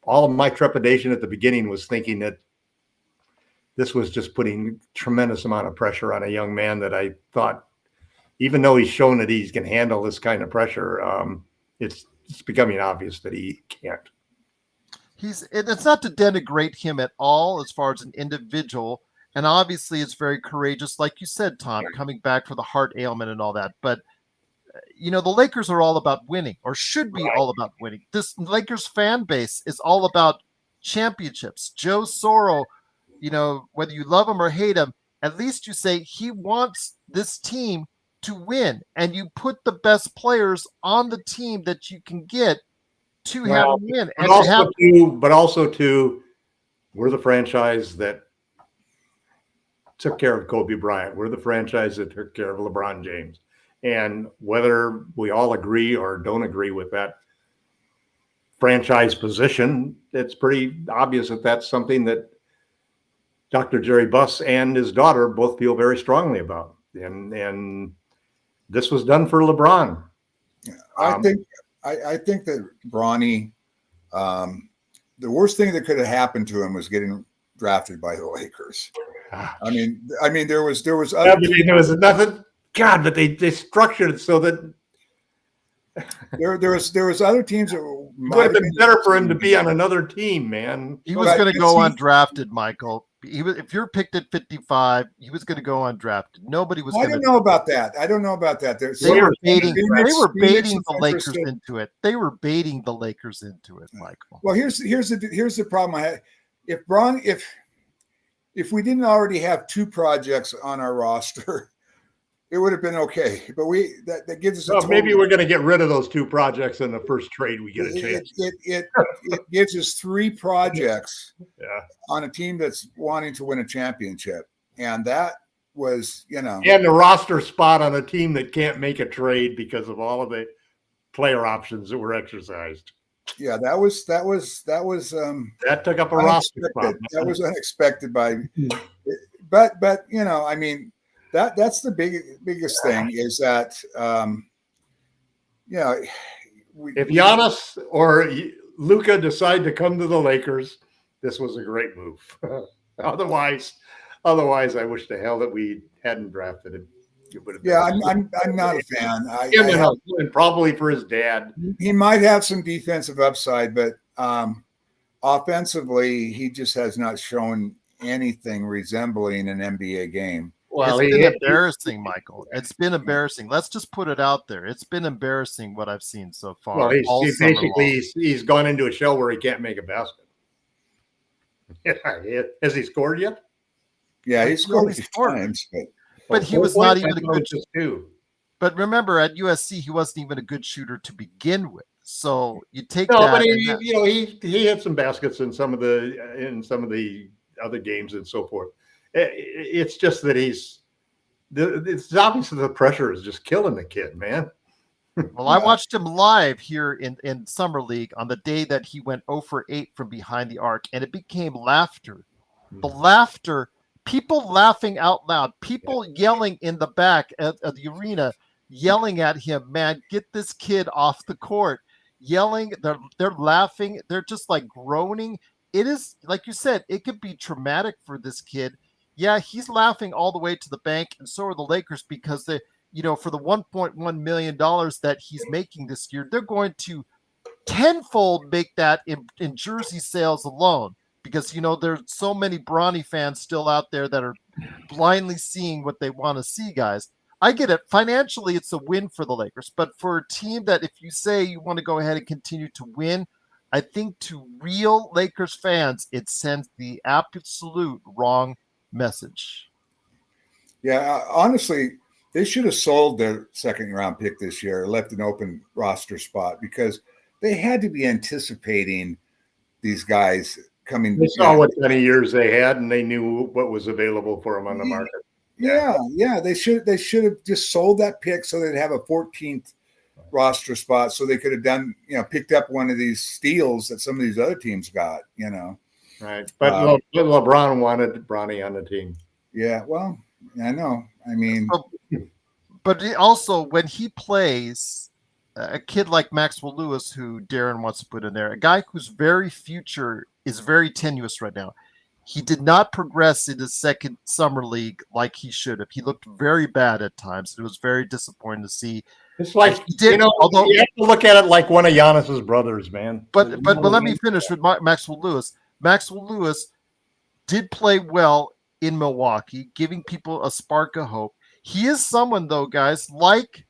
All of my trepidation at the beginning was thinking that this was just putting tremendous amount of pressure on a young man that I thought, even though he's shown that he can handle this kind of pressure, it's becoming obvious that he can't. It's not to denigrate him at all as far as an individual. And obviously it's very courageous, like you said, Tom, coming back for the heart ailment and all that. But, the Lakers are all about winning, or should be all about winning. This Lakers fan base is all about championships. Joe Soro, whether you love him or hate him, at least you say he wants this team to win. And you put the best players on the team that you can get to have them win. But also we're the franchise that took care of Kobe Bryant. We're the franchise that took care of LeBron James. And whether we all agree or don't agree with that franchise position, it's pretty obvious that that's something that Dr. Jerry Buss and his daughter both feel very strongly about. And this was done for LeBron. I think that Bronny, the worst thing that could have happened to him was getting drafted by the Lakers. I mean, there was there was nothing. God, but they structured it so that there was other teams that would have been better for him to be on another team, man. He was going to go undrafted, Michael. If you're picked at 55, he was going to go undrafted. Nobody was. I don't know about that. They were baiting the Lakers into it. They were baiting the Lakers into it, Michael. Well, here's the problem I had. If we didn't already have two projects on our roster, it would have been okay. But that gives us. Maybe we're going to get rid of those two projects in the first trade we get a chance. It gives us three projects on a team that's wanting to win a championship, and that was and the roster spot on a team that can't make a trade because of all of the player options that were exercised. Yeah, that took up a roster spot. That was unexpected but that's the biggest thing is that if Giannis or Luka decide to come to the Lakers, this was a great move. Otherwise, I wish to hell that we hadn't drafted him. I'm not a fan. And probably for his dad. He might have some defensive upside, but offensively, he just has not shown anything resembling an NBA game. Well, it's been embarrassing, Michael. It's been embarrassing. Let's just put it out there. It's been embarrassing what I've seen so far. Well, he's gone into a shell where he can't make a basket. Has he scored yet? Yeah, he scored a few times, but he was not even a good shooter. But remember, at USC, he wasn't even a good shooter to begin with. So you take that. But he had some baskets in some of the other games and so forth. It's just that it's obvious that the pressure is just killing the kid, man. Well, I watched him live here in Summer League on the day that he went 0 for 8 from behind the arc, and it became laughter. The laughter, people laughing out loud, people yelling in the back of the arena, yelling at him, man, get this kid off the court. yelling, they're laughing, they're just like groaning. It is, like you said, it could be traumatic for this kid. Yeah, he's laughing all the way to the bank, and so are the Lakers, because they, for the $1.1 million that he's making this year, they're going to tenfold make that in jersey sales alone, because there's so many Bronny fans still out there that are blindly seeing what they want to see. Guys, I get it. Financially, it's a win for the Lakers, but for a team that, if you say you want to go ahead and continue to win, I think to real Lakers fans, it sends the absolute wrong message. Yeah, honestly, they should have sold their second round pick this year, left an open roster spot, because they had to be anticipating these guys coming. They saw what kind of years they had, and they knew what was available for them on the market. Yeah. They should have just sold that pick so they'd have a 14th roster spot, so they could have done, picked up one of these steals that some of these other teams got, Right. But LeBron wanted Bronny on the team. Yeah, well, I know. I mean, but also when he plays, a kid like Maxwell Lewis, who Darren wants to put in there, a guy whose very future is very tenuous right now. He did not progress in his second summer league like he should have. He looked very bad at times. It was very disappointing to see. It's like, although you have to look at it like one of Giannis's brothers, man. But let me finish with Maxwell Lewis. Maxwell Lewis did play well in Milwaukee, giving people a spark of hope. He is someone, though, guys, like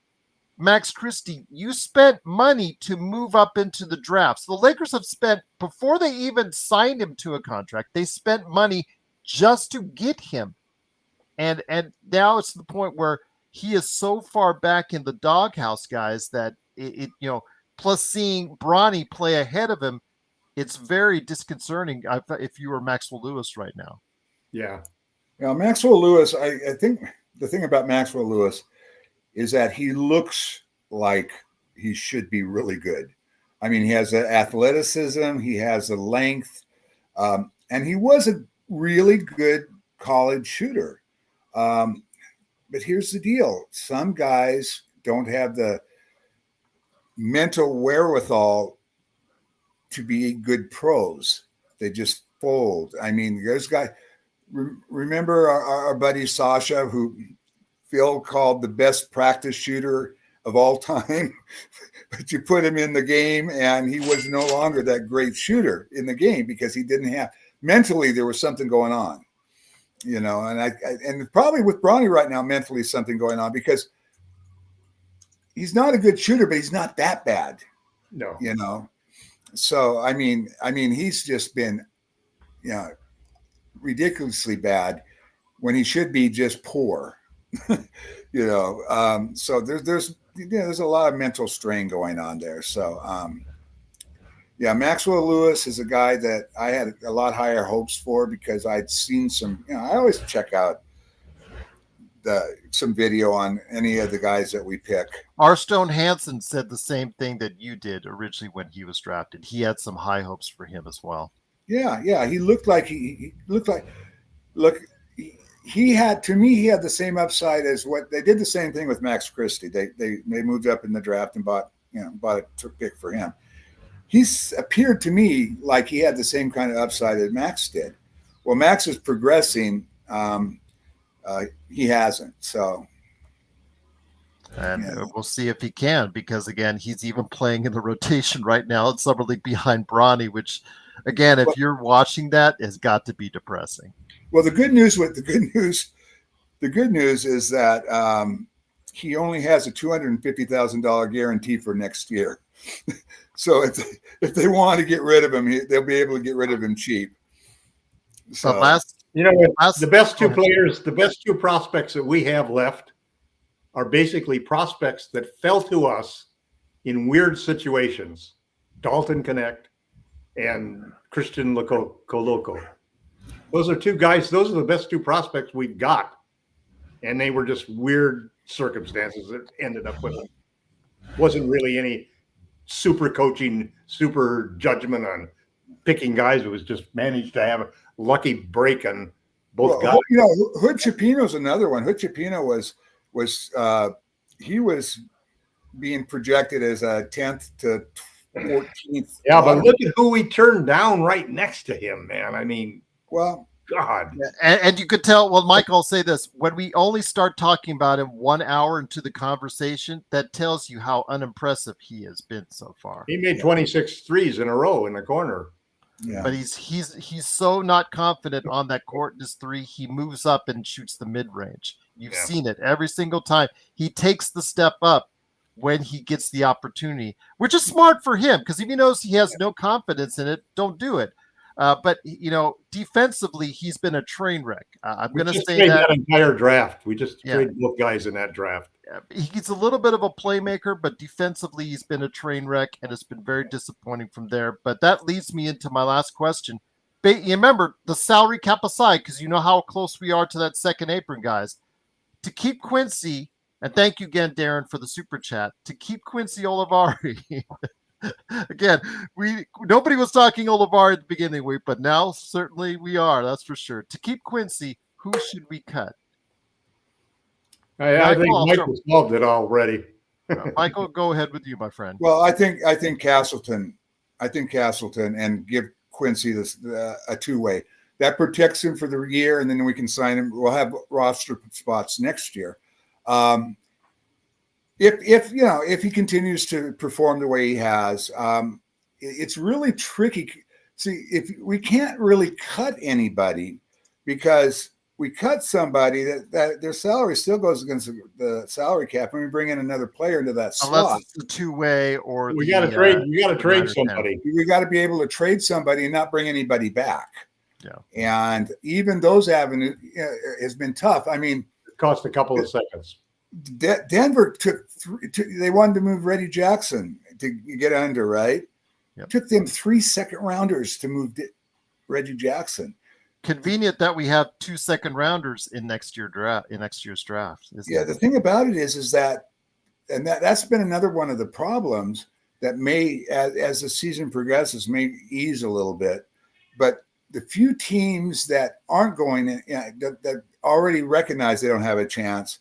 Max Christie, you spent money to move up into the drafts. The Lakers have spent, before they even signed him to a contract, they spent money just to get him. And now it's to the point where he is so far back in the doghouse, guys, that it plus seeing Bronny play ahead of him, it's very disconcerting if you were Maxwell Lewis right now. Yeah. Maxwell Lewis, I think the thing about Maxwell Lewis is that he looks like he should be really good. I mean, he has the athleticism, he has the length, and he was a really good college shooter. But here's the deal. Some guys don't have the mental wherewithal to be good pros. They just fold. I mean, those guys, remember our buddy Sasha, who Phil called the best practice shooter of all time, but you put him in the game and he was no longer that great shooter in the game because he didn't have, mentally there was something going on, and probably with Bronny right now, mentally something going on, because he's not a good shooter, but he's not that bad. No. So, I mean, he's just been, ridiculously bad when he should be just poor. So there's a lot of mental strain going on there. So Maxwell Lewis is a guy that I had a lot higher hopes for, because I'd seen some, I always check out some video on any of the guys that we pick. Arstone Hansen said the same thing that you did originally when he was drafted. He had some high hopes for him as well. Yeah. He looked like he had the same upside as what they did. The same thing with Max Christie. They moved up in the draft and bought a pick for him. He's appeared to me like he had the same kind of upside that Max did. Well, Max is progressing. He hasn't. So. And we'll see if he can, because again, he's even playing in the rotation right now in summer league behind Bronny, which again, if you're watching that, has got to be depressing. Well, the good news is that he only has a $250,000 guarantee for next year. So if they want to get rid of him, they'll be able to get rid of him cheap. So the best two players, the best two prospects that we have left are basically prospects that fell to us in weird situations. Dalton Connect and Christian Coloco. Those are two guys. Those are the best two prospects we've got. And they were just weird circumstances that ended up with them. Wasn't really any super coaching, super judgment on picking guys. It was just managed to have a lucky break on both guys. Hood Chipino's another one. Hood Chipino was he was being projected as a 10th to 14th. Yeah, but look at who we turned down right next to him, man. I mean, well, God. And you could tell, well, Michael, I'll say this. When we only start talking about him 1 hour into the conversation, that tells you how unimpressive he has been so far. He made 26 threes in a row in the corner. Yeah. But he's so not confident on that court in his three. He moves up and shoots the mid-range. You've seen it every single time. He takes the step up when he gets the opportunity, which is smart for him, because if he knows he has no confidence in it, don't do it. But defensively, he's been a train wreck. I'm going to say that entire draft. We just traded both guys in that draft. He's a little bit of a playmaker, but defensively, he's been a train wreck, and it's been very disappointing from there. But that leads me into my last question. You remember the salary cap aside, because you know how close we are to that second apron, guys. To keep Quincy, and thank you again, Darren, for the super chat. To keep Quincy Olivari. Again, nobody was talking Olivari at the beginning of the week, but now certainly we are. That's for sure. To keep Quincy, who should we cut? I think Michael solved it already. Michael, go ahead with you, my friend. Well, I think Castleton. I think Castleton, and give Quincy this a two-way that protects him for the year, and then we can sign him. We'll have roster spots next year. If he continues to perform the way he has, it's really tricky. See, if we can't really cut anybody, because we cut somebody that their salary still goes against the salary cap, and we bring in another player into that slot. Unless it's the two-way, or we got to trade. You got to trade somebody. We got to be able to trade somebody and not bring anybody back. Yeah, and even those avenues has been tough. I mean, it cost a couple of seconds. Denver they wanted to move Reddy Jackson to get under, right? Yep. Took them 3 second rounders to move Reggie Jackson. Convenient that we have 2 second rounders in next year's draft. The thing about it is that, and that's been another one of the problems that may, as the season progresses, may ease a little bit. But the few teams that aren't going in, that already recognize they don't have a chance,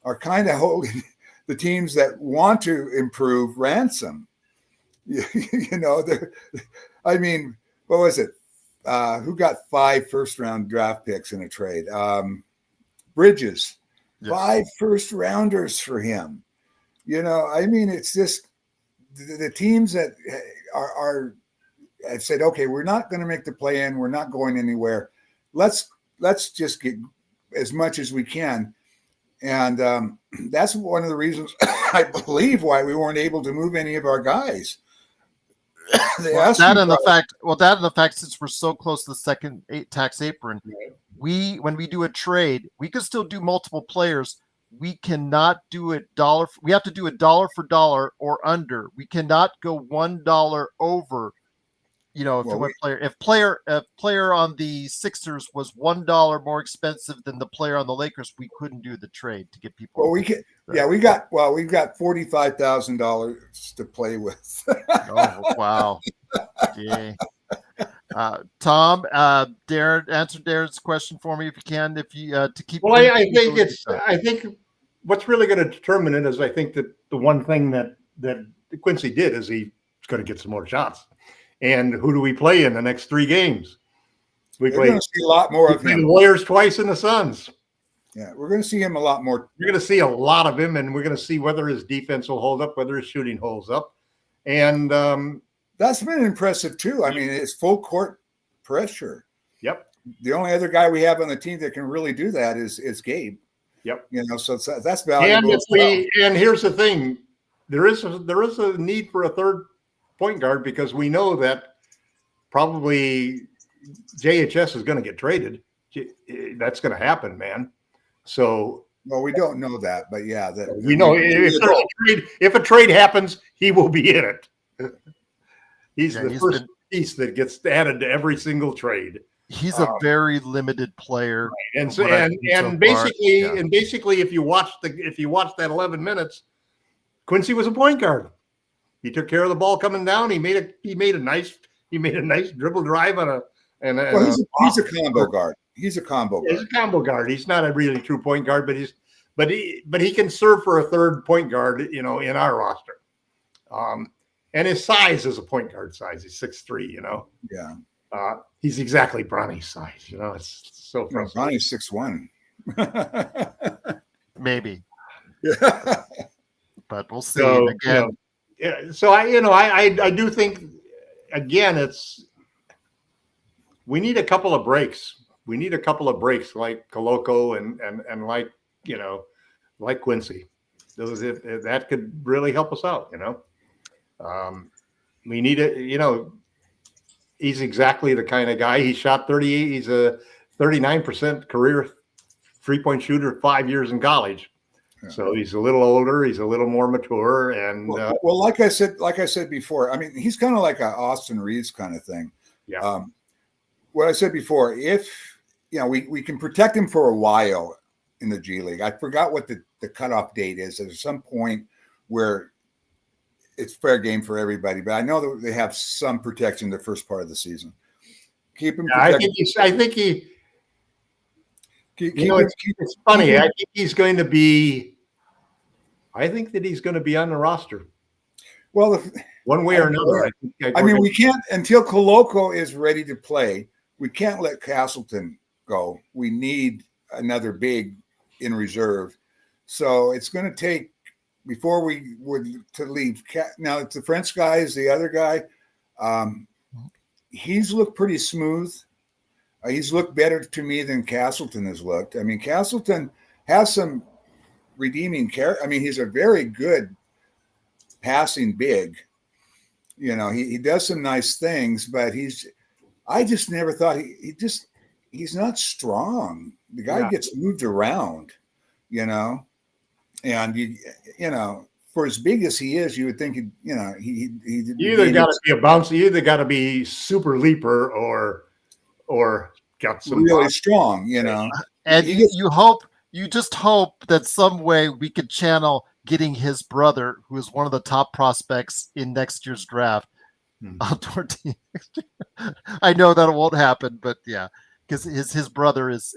are kind of holding the teams that want to improve ransom. I mean, what was it? Who got 5 first-round draft picks in a trade? Bridges, yes. 5 first-rounders for him. I mean, it's just the teams that are have said, okay, we're not going to make the play-in. We're not going anywhere. Let's just get as much as we can. And that's one of the reasons, I believe, why we weren't able to move any of our guys. That and the fact, since we're so close to the second tax apron, when we do a trade, we can still do multiple players. We cannot do it dollar. We have to do it dollar for dollar or under. We cannot go $1 over. If player on the Sixers was $1 more expensive than the player on the Lakers, we couldn't do the trade to get people. Well, we've got $45,000 to play with. Oh wow! Yeah. Tom, Darren, answer Darren's question for me if you can. If you to keep. Well, I think what's really going to determine it is I think that the one thing that Quincy did is he's going to get some more shots. And who do we play in the next 3 games? We're going to see a lot more of him. The Warriors twice and the Suns. Yeah, we're going to see him a lot more. We're going to see a lot of him, and we're going to see whether his defense will hold up, whether his shooting holds up. And that's been impressive, too. I mean, it's full court pressure. Yep. The only other guy we have on the team that can really do that is Gabe. Yep. So that's valuable. And here's the thing. There is a need for a third point guard, because we know that probably JHS is going to get traded. That's going to happen, man. So, well, we don't know that, but yeah, we know if a trade happens, he will be in it. He's the first piece that gets added to every single trade. He's a very limited player, right. And basically, if you watch that 11 minutes, Quincy was a point guard. He took care of the ball coming down. He made a nice dribble drive on he's a combo guard. He's a combo guard. He's a combo guard. He's not a really true point guard, but he can serve for a third point guard, in our roster. And his size is a point guard size. He's 6'3", you know. Yeah. He's exactly Bronny's size, you know. It's so No, frustrating. Bronny's 6'1". Maybe, Yeah. but we'll see. So, Again, I do think, again, we need a couple of breaks. We need a couple of breaks like Koloko and like, you know, like Quincy. That could really help us out, you know. We need it, you know. He's exactly the kind of guy. He shot 38. He's a 39% career 3-point shooter, 5 years in college. Yeah. So he's a little older. He's a little more mature. And well, like I said before, I mean, he's kind of like a Austin Reeves kind of thing. Yeah. What I said before, if you know, we can protect him for a while in the G League. I forgot what the cutoff date is. There's some point where it's fair game for everybody, but I know that they have some protection the first part of the season. Keep him. I think it's funny. I think he's going to be. I think that he's going to be on the roster. Well, one way or another. I mean, we can't until Koloko is ready to play. We can't let Castleton go. We need another big in reserve. So it's going to take. Before we would to leave, now it's the French guy is the other guy. He's looked pretty smooth. He's looked better to me than Castleton has looked. I mean, Castleton has some redeeming character. I mean, he's a very good passing big. You know, he does some nice things, but I just never thought he's not strong. The guy gets moved around, you know. And you know, for as big as he is, you would think he you either got to be a bouncer, you either got to be super leaper or got some really strong, you know. And you just hope that some way we could channel getting his brother, who is one of the top prospects in next year's draft, on to our team. I know that it won't happen, but yeah. Because his brother is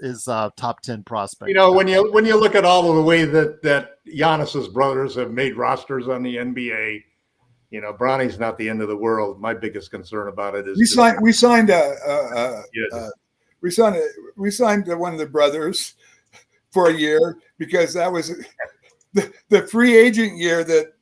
top 10 prospect. You know, when you look at all of the way that Giannis's brothers have made rosters on the NBA, you know, Bronny's not the end of the world. My biggest concern about it is we signed one of the brothers for a year because that was the free agent year that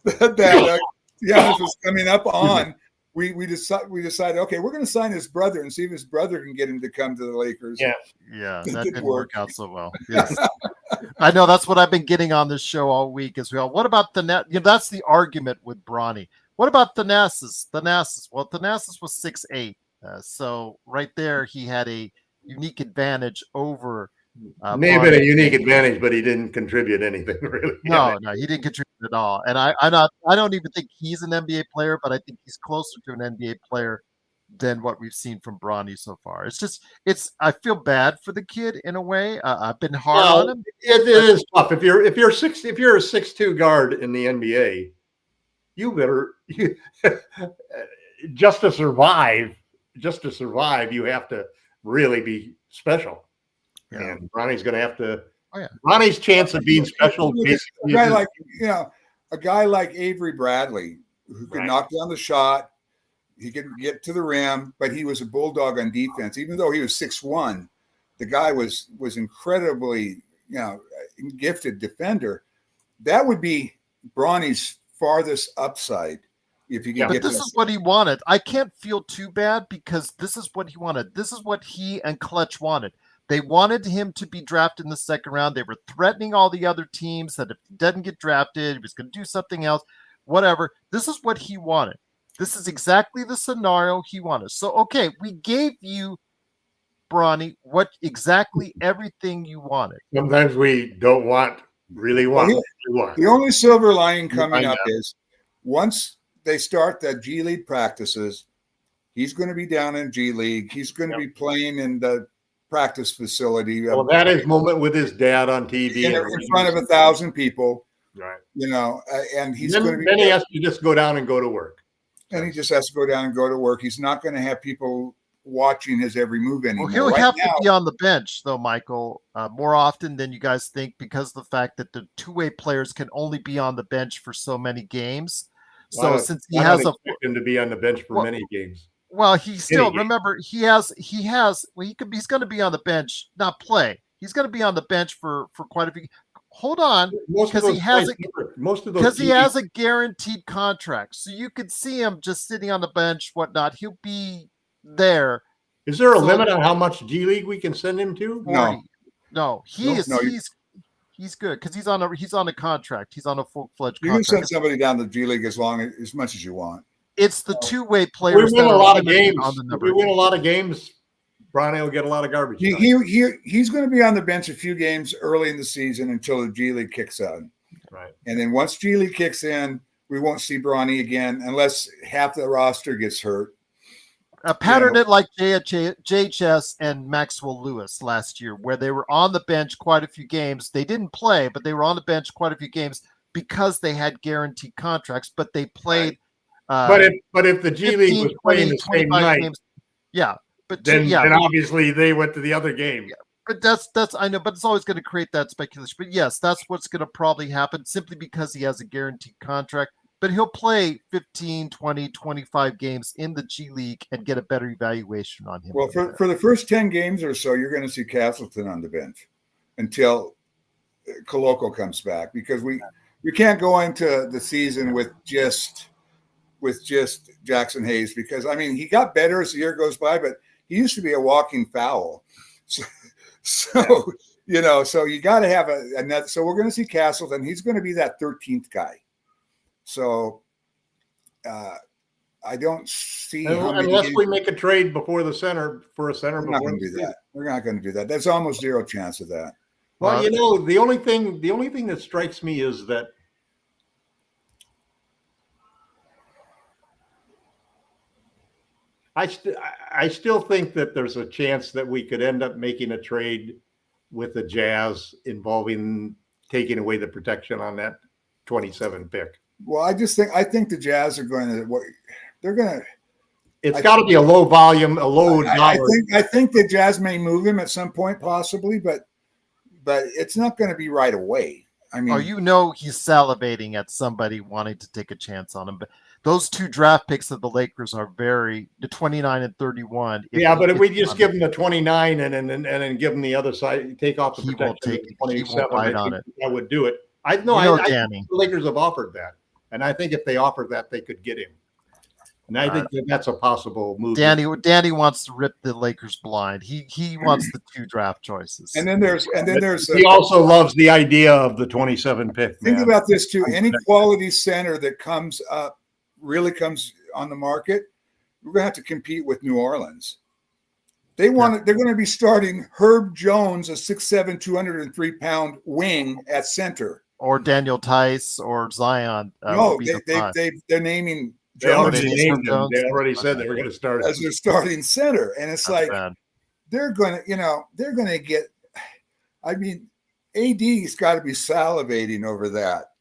Giannis was coming up on. We decided, okay, we're going to sign his brother and see if his brother can get him to come to the Lakers. Yeah, that didn't work out so well. Yes. I know that's what I've been getting on this show all week as well. What about the net? You know, that's the argument with Bronny. What about Thanasis? Well, Thanasis was 6'8", so right there he had a unique advantage over. Maybe a unique advantage, but he didn't contribute anything really. No, he didn't contribute at all. And I don't even think he's an NBA player, but I think he's closer to an NBA player than what we've seen from Bronny so far. I feel bad for the kid in a way. I've been hard on him. It is tough. If you're a 6'2" guard in the NBA, you better just to survive, you have to really be special. Yeah. And Bronny's going to have to. Oh, yeah. Bronny's chance of being special. A guy like Avery Bradley, who could knock down the shot, he could get to the rim, but he was a bulldog on defense. Even though he was 6'1", the guy was incredibly, gifted defender. That would be Bronny's farthest upside. If you but this is what he wanted. I can't feel too bad because this is what he wanted. This is what he and Clutch wanted. They wanted him to be drafted in the second round. They were threatening all the other teams that if he doesn't get drafted, he was going to do something else, whatever. This is what he wanted. This is exactly the scenario he wanted. So, okay, we gave you, Bronny, exactly everything you wanted. Sometimes we don't really want. The only silver lining coming up is once they start the G League practices, he's going to be down in G League. He's going to be playing in the practice facility. Well, that is moment with his dad on TV in front of 1,000 people, right? And he's going to be. Then he has to just go down and go to work. And he just has to go down and go to work. He's not going to have people watching his every move anymore. Well, he'll have to be on the bench, though, Michael, more often than you guys think, because of the fact that the two-way players can only be on the bench for so many games. So since he I has don't expect him to be on the bench for many games. well, he still remember he has well, he's going to be on the bench, not play. He's going to be on the bench for quite a few. Hold on, because he has a guaranteed contract, so you could see him just sitting on the bench, whatnot. He'll be there. Is there a limit on how much G League we can send him to? 40. No, he's good because he's on a contract. He's on a full-fledged contract. You can send somebody down to G League as much as you want. It's the two-way players. We win a lot of games. If we win a lot of games, Bronny will get a lot of garbage. He's going to be on the bench a few games early in the season until the G League kicks in. Right. And then once G League kicks in, we won't see Bronny again unless half the roster gets hurt. Pattern it like JHS and Maxwell Lewis last year, where they were on the bench quite a few games. They didn't play, but they were on the bench quite a few games because they had guaranteed contracts, but they played. Right. But if the G League was playing the same night, games, yeah. But then obviously they went to the other game. Yeah, but that's I know, but it's always going to create that speculation. But yes, that's what's going to probably happen simply because he has a guaranteed contract. But he'll play 15, 20, 25 games in the G League and get a better evaluation on him. Well, for the first 10 games or so, you're going to see Castleton on the bench until Coloco comes back, because we can't go into the season with just Jackson Hayes, because I mean, he got better as the year goes by, but he used to be a walking foul. So you got to have another. So we're going to see Castleton. He's going to be that 13th guy. So I don't see unless we make a trade before the center for a center. We're not going to do that. We're not going to do that. There's almost zero chance of that. Well, the only thing that strikes me is that I still think that there's a chance that we could end up making a trade with the Jazz involving taking away the protection on that 27 pick. Well, I think the Jazz are going to. They're going to. It's got to be a low volume, a low dollar. I think the Jazz may move him at some point, possibly, but it's not going to be right away. I mean, he's salivating at somebody wanting to take a chance on him. But those two draft picks of the Lakers are the 29 and 31. But if we just give him the 29 and then give him the other side, take off the protection, he won't bite on it. I would do it. I think the Lakers have offered that. And I think if they offered that, they could get him. And I think that's a possible move. Danny wants to rip the Lakers blind. He wants the two draft choices. And then there's he also loves the idea of the 27 pick. Think about this too. Any quality center that comes on the market, we're going to have to compete with New Orleans. They're going to be starting Herb Jones, a 6'7", 203-pound wing at center. Or Daniel Tice or Zion. No, they're naming Jones. They already said they were going to start as their starting center, and it's they're going to get. I mean, AD's got to be salivating over that.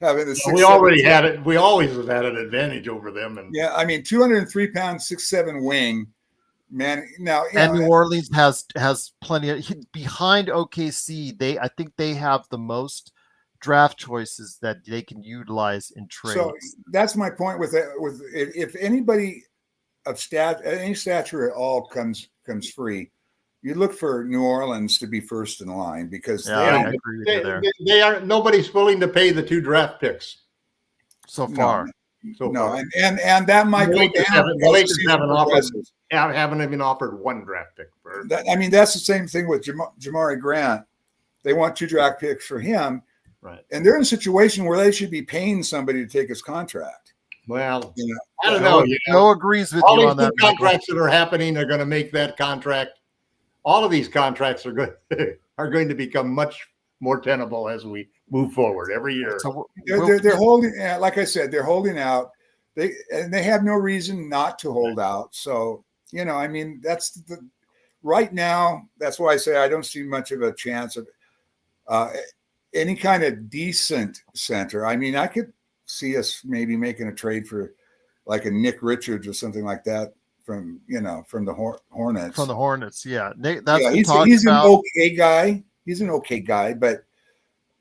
Having we already had it. We always have had an advantage over them. And I mean, 203-pound, 6'7" wing. Man, now New Orleans has plenty of behind OKC. I think they have the most draft choices that they can utilize in trades. So that's my point with if anybody of any stature at all comes free, you look for New Orleans to be first in line, because I agree with you there. They are nobody's willing to pay the 2 draft picks so far. And that might go down. The Lakers haven't even offered 1 draft pick for that. I mean, that's the same thing with Jamari Grant. They want 2 draft picks for him. Right. And they're in a situation where they should be paying somebody to take his contract. Well, I don't know. Joe agrees with all you these on that. Contracts that are happening are going to make that contract. All of these contracts are going to become much more tenable as we move forward every year. So they're holding, like I said, they're holding out. They have no reason not to hold out. So I mean, that's right now. That's why I say I don't see much of a chance of any kind of decent center. I mean, I could see us maybe making a trade for like a Nick Richards or something like that from the Hornets. From the Hornets, yeah. He's an okay guy. He's an okay guy, but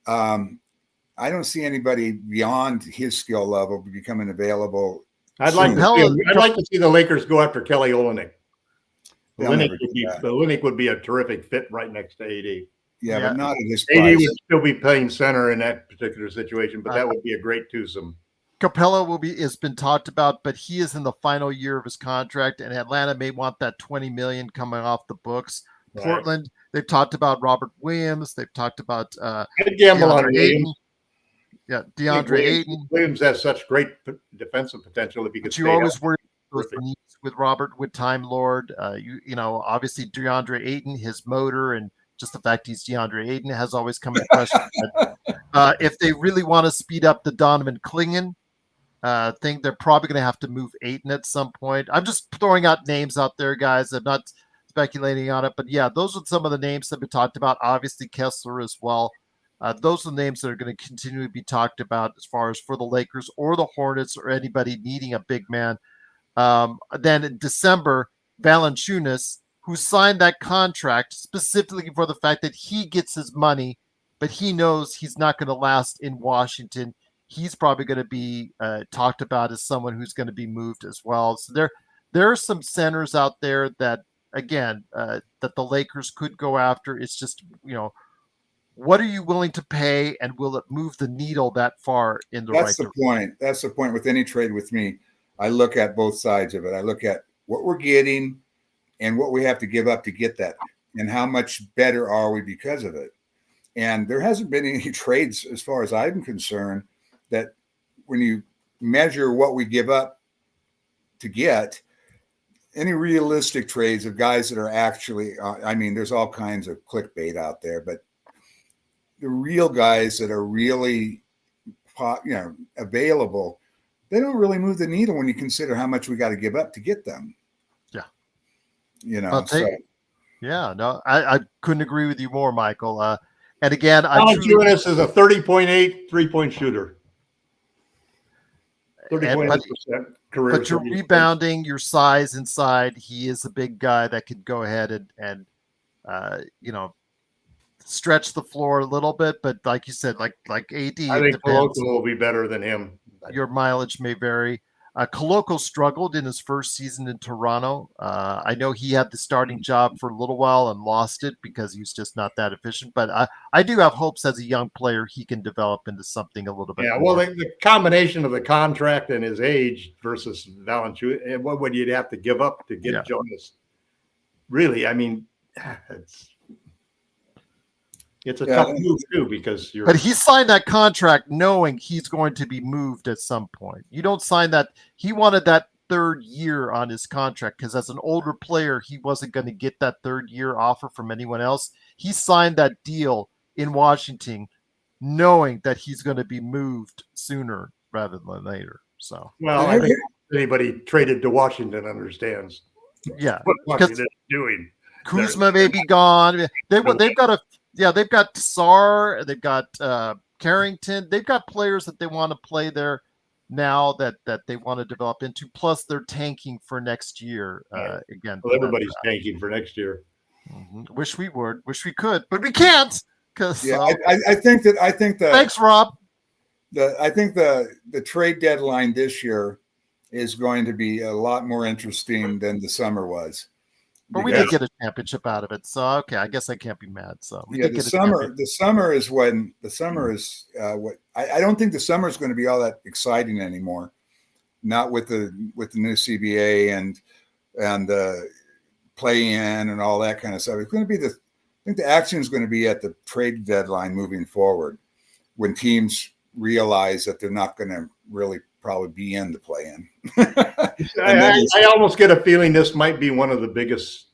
I I don't see anybody beyond his skill level becoming available. I'd like to see the Lakers go after Kelly Olynyk. Olynyk would be a terrific fit right next to AD. Yeah, but not at his price. AD would still be playing playing center in that particular situation, but that would be a great twosome. Capella has been talked about, but he is in the final year of his contract, and Atlanta may want that $20 million coming off the books. Right. Portland, they've talked about Robert Williams. They've talked about DeAndre Ayton. Yeah, DeAndre Ayton. Williams has such great defensive potential if he could. But you always worry with Robert, with Time Lord. Obviously DeAndre Ayton, his motor and just the fact he's DeAndre Ayton has always come into question. But, if they really want to speed up the Donovan Clingan thing, they're probably going to have to move Ayton at some point. I'm just throwing out names out there, guys. I'm not speculating on it, but yeah, those are some of the names that have been talked about. Obviously Kessler as well. Those are the names that are going to continue to be talked about as far as for the Lakers or the Hornets or anybody needing a big man. Then in December, Valanciunas, who signed that contract specifically for the fact that he gets his money, but he knows he's not going to last in Washington. He's probably going to be talked about as someone who's going to be moved as well. So there are some centers out there that, again, that the Lakers could go after. It's just, what are you willing to pay, and will it move the needle that far in the right direction? That's the point. That's the point with any trade with me. I look at both sides of it. I look at what we're getting and what we have to give up to get that, and how much better are we because of it. And there hasn't been any trades, as far as I'm concerned, that when you measure what we give up to get, any realistic trades of guys that are actually, there's all kinds of clickbait out there, but the real guys that are really, available, they don't really move the needle when you consider how much we got to give up to get them. Yeah. I couldn't agree with you more, Michael. And again, Valanciunas is a 30.8 3-point shooter. 30.8% career. But you're rebounding, your size inside. He is a big guy that could go ahead and stretch the floor a little bit. But like you said, like AD, I think Koloko will be better than him. Your mileage may vary. Koloko struggled in his first season in Toronto. I know he had the starting job for a little while and lost it because he was just not that efficient. But I do have hopes as a young player he can develop into something a little bit more. Well, the combination of the contract and his age versus Valanciunas, and what would you have to give up to get Jonas? Really, it's a tough move too, because But he signed that contract knowing he's going to be moved at some point. You don't sign that. He wanted that third year on his contract because as an older player, he wasn't going to get that third year offer from anyone else. He signed that deal in Washington knowing that he's going to be moved sooner rather than later. So, I think anybody traded to Washington understands. Yeah, what Washington is doing. Kuzma may be gone. They've got Tsar, they've got Carrington, they've got players that they want to play there now that they want to develop into. Plus, they're tanking for next year. Again, everybody's tanking for next year. Mm-hmm. Wish we could, but we can't. Because I think that. Thanks, Rob. I think the trade deadline this year is going to be a lot more interesting than the summer was. But we did get a championship out of it, so okay, I guess I can't be mad. So the summer is what I don't think the summer is going to be all that exciting anymore. Not with the new CBA and the play-in and all that kind of stuff. It's going to be I think the action is going to be at the trade deadline moving forward, when teams realize that they're not going to really probably be in the play-in. I almost get a feeling this might be one of the biggest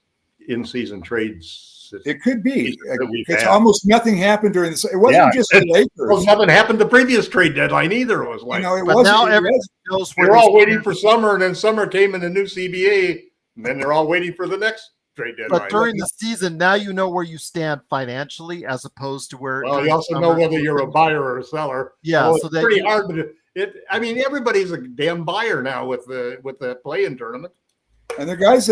in-season trades. It could be. It's almost nothing happened during the. It wasn't just the Lakers. Well, nothing happened the previous trade deadline either. It was like, it wasn't. Now everyone knows they're all waiting for summer, and then summer came in the new CBA, and then they're all waiting for the next trade deadline. But during the season, now you know where you stand financially, as opposed to where. Well, you also know whether you're a buyer or a seller. Yeah, so it's pretty hard to. Everybody's a damn buyer now with the play-in tournament. And there's guys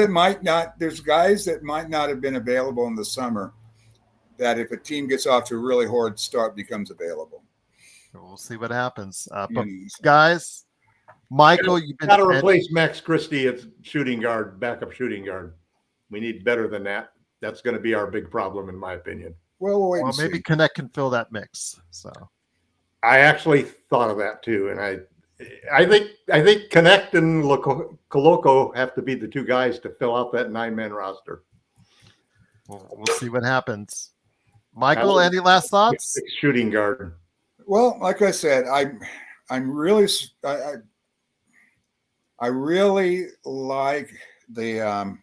that might not have been available in the summer, that if a team gets off to a really horrid start, becomes available. We'll see what happens. But And guys, Michael, you've been Got to replace Max Christie at shooting guard, backup shooting guard. We need better than that. That's going to be our big problem, in my opinion. we'll wait well, and maybe see. Connect can fill that mix. So I actually thought of that too, and I think Connect and Coloco have to be the two guys to fill out that 9-man roster. we'll see what happes. Michael, any last thoughts? Shooting guard. Well, like I said, I'm really I really like the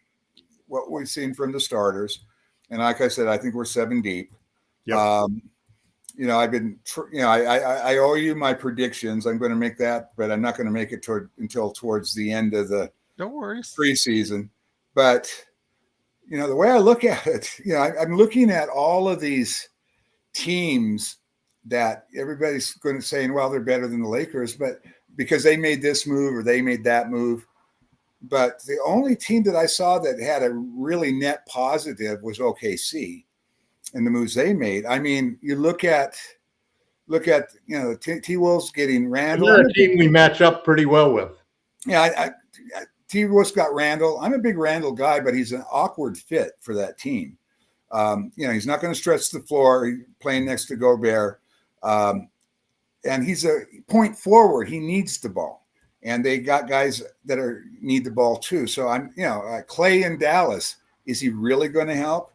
what we've seen from the starters, and like I said, I think we're 7 deep. Yep. You know, I've been, you know, I owe you my predictions. I'm going to make that, but I'm not going to make it until towards the end of the preseason. But you know, the way I look at it, you know, I'm looking at all of these teams that everybody's going to saying, well, they're better than the Lakers, but because they made this move or they made that move. But the only team that I saw that had a really net positive was OKC and the moves they made. I mean, you look at you know, T-Wolves getting Randall. They're a team we match up pretty well with. Yeah, T-Wolves got Randall. I'm a big Randall guy, but he's an awkward fit for that team. You know, he's not going to stretch the floor playing next to Gobert. And he's a point forward. He needs the ball. And they got guys that need the ball too. So I'm, you know, Clay in Dallas, is he really going to help?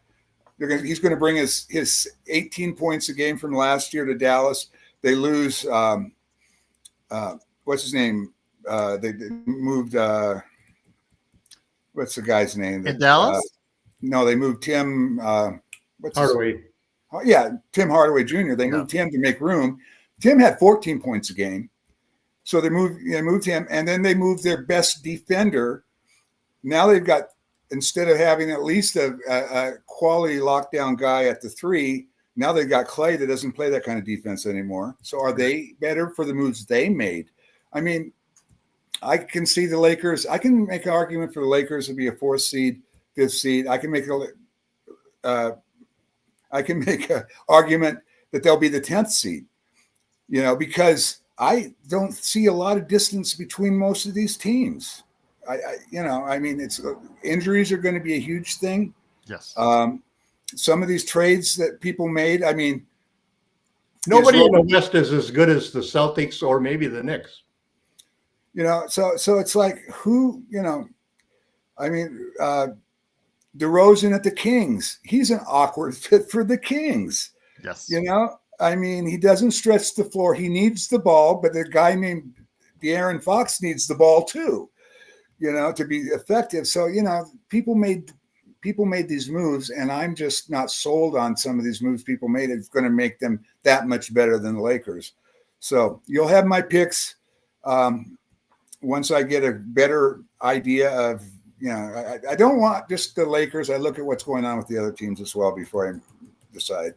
He's going to bring his 18 points a game from last year to Dallas. They lose, what's his name? They moved, what's the guy's name? In Dallas? No, they moved Tim. Hardaway. Yeah, Tim Hardaway Jr. They moved him to make room. Tim had 14 points a game. So they moved him, and then they moved their best defender. Now they've got, instead of having at least a quality lockdown guy at the 3, now they've got Clay that doesn't play that kind of defense anymore. So are they better for the moves they made? I mean, I can see the Lakers. I can make an argument for the Lakers to be a 4th seed, 5th seed. I can make an argument that they'll be the 10th seed, you know, because I don't see a lot of distance between most of these teams. You know, I mean, it's injuries are going to be a huge thing. Yes. Some of these trades that people made, I mean, nobody in the West is as good as the Celtics or maybe the Knicks. You know, so it's like who, you know, I mean, DeRozan at the Kings, he's an awkward fit for the Kings. Yes. You know, I mean, he doesn't stretch the floor. He needs the ball, but the guy named De'Aaron Fox needs the ball too, you know, to be effective. So, you know, people made these moves, and I'm just not sold on some of these moves people made. It's going to make them that much better than the Lakers. So you'll have my picks once I get a better idea of, you know, I don't want just the Lakers. I look at what's going on with the other teams as well before I decide.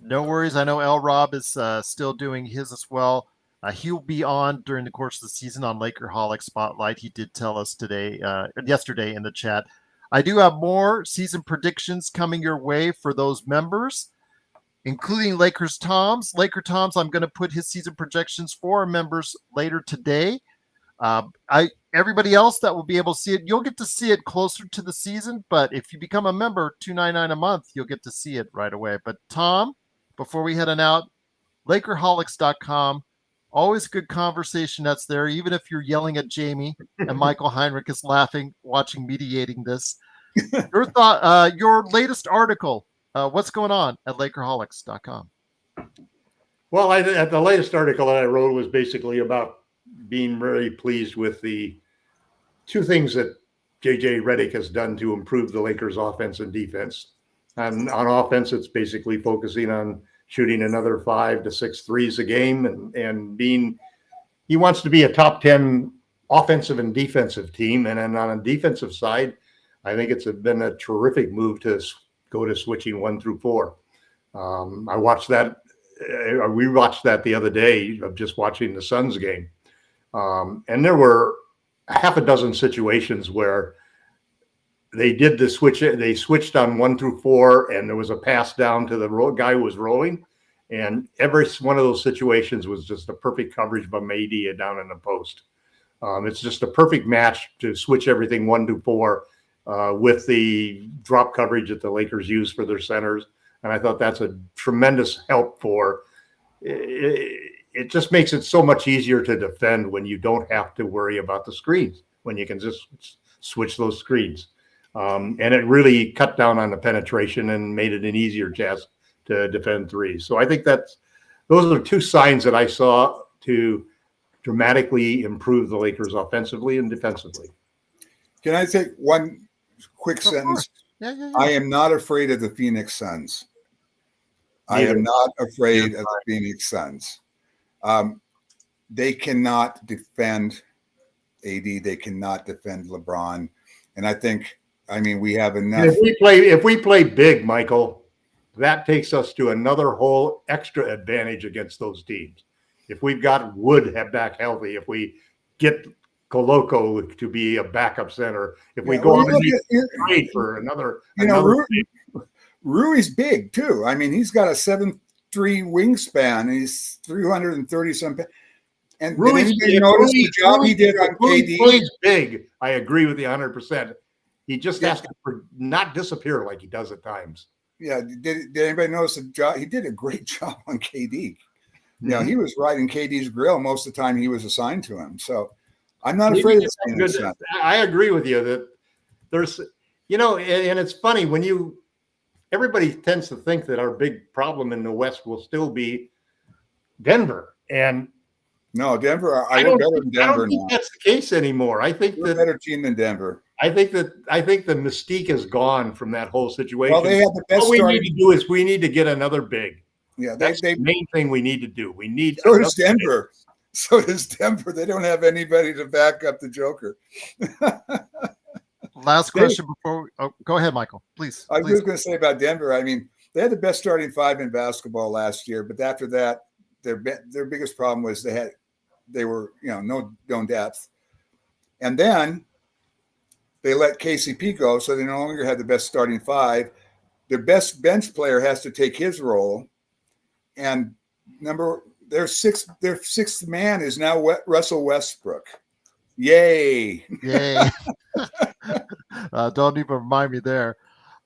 No worries. I know L. Rob is still doing his as well. He'll be on during the course of the season on Lakerholics Spotlight. He did tell us yesterday in the chat. I do have more season predictions coming your way for those members, including LakerTom's. LakerTom's, I'm going to put his season projections for our members later today. Everybody else that will be able to see it, you'll get to see it closer to the season. But if you become a member, $2.99 a month, you'll get to see it right away. But Tom, before we head on out, Lakerholics.com. Always good conversation that's there, even if you're yelling at Jamie and Michael Hinrich is laughing, mediating this. Your thought, your latest article, what's going on at Lakerholics.com? Well, the latest article that I wrote was basically about being very pleased with the 2 things that JJ Redick has done to improve the Lakers' offense and defense. And on offense, it's basically focusing on shooting another 5 to 6 threes a game and he wants to be a top 10 offensive and defensive team. And then on a defensive side, I think it's been a terrific move to go to switching 1 through 4. I watched that. We watched that the other day of just watching the Suns game. And there were half a dozen situations where they did the switch. They switched on 1 through 4, and there was a pass down to the guy who was rolling, And every one of those situations was just a perfect coverage by Mady down in the post. It's just a perfect match to switch everything 1-4 with the drop coverage that the Lakers use for their centers. And I thought that's a tremendous help for it. Just makes it so much easier to defend when you don't have to worry about the screens, when you can just switch those screens. And it really cut down on the penetration and made it an easier task to defend threes. So I think those are two signs that I saw to dramatically improve the Lakers offensively and defensively. Can I take one quick sentence? Yeah. I am not afraid of the Phoenix Suns. I am not afraid of the Phoenix Suns. They cannot defend AD. They cannot defend LeBron. And I mean, we have enough. If we play big, Michael, that takes us to another whole extra advantage against those teams. If we've got Wood back healthy, if we get Koloko to be a backup center, if we go on and trade for another Rui's big too. I mean, he's got a 7'3" wingspan. He's 330 something. And Rui's, did anybody notice the job he did on KD? Rui's big. I agree with you 100%. He just has to not disappear like he does at times. Yeah. Did anybody notice the job? He did a great job on KD. You know, he was riding KD's grill most of the time he was assigned to him. So I'm not afraid of that. I agree with you that there's, and it's funny when everybody tends to think that our big problem in the West will still be Denver. And no, Denver, I don't think that's the case anymore. I think we're a better team than Denver. I think the mystique is gone from that whole situation. Well, they have the best. What we need to do is we need to get another big. Yeah, that's the main thing we need to do. We need. So does Denver. So does Denver. They don't have anybody to back up the Joker. Last question before. Go ahead, Michael. Please. I was going to say about Denver. I mean, they had the best starting five in basketball last year, but after that, their biggest problem was they were no depth, and then they let KCP go, so they no longer had the best starting five. Their best bench player has to take his role. And their sixth man is now Russell Westbrook. Yay! Don't even remind me there.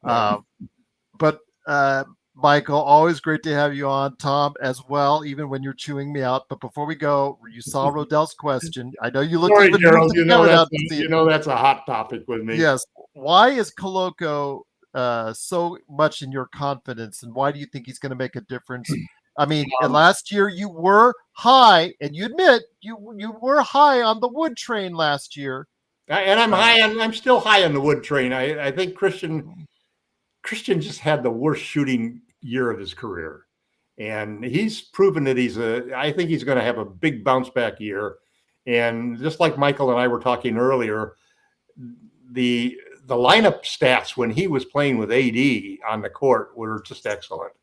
But Michael, always great to have you on. Tom as well, even when you're chewing me out. But before we go, you saw Rodell's question. I know you looked. Sorry, Gerald. That's a hot topic with me. Yes. Why is Koloko so much in your confidence, and why do you think he's going to make a difference? I mean, last year you were high, and you admit you were high on the Wood train last year. And I'm still high on the Wood train. I think Christian just had the worst shooting year of his career, and he's proven that I think he's going to have a big bounce back year. And just like Michael and I were talking earlier, the lineup stats when he was playing with AD on the court were just excellent.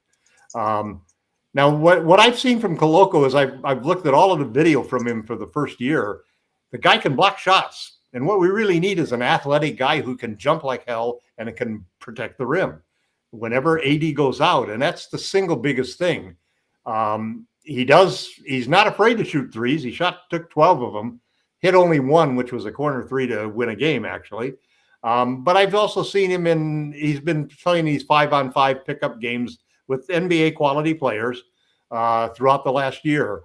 Now, what I've seen from Koloko is I've looked at all of the video from him for the first year. The guy can block shots. And what we really need is an athletic guy who can jump like hell and can protect the rim whenever AD goes out. And that's the single biggest thing. He's not afraid to shoot threes. He took 12 of them, hit only one, which was a corner three to win a game, actually. But I've also seen him he's been playing these 5-on-5 pickup games with NBA quality players throughout the last year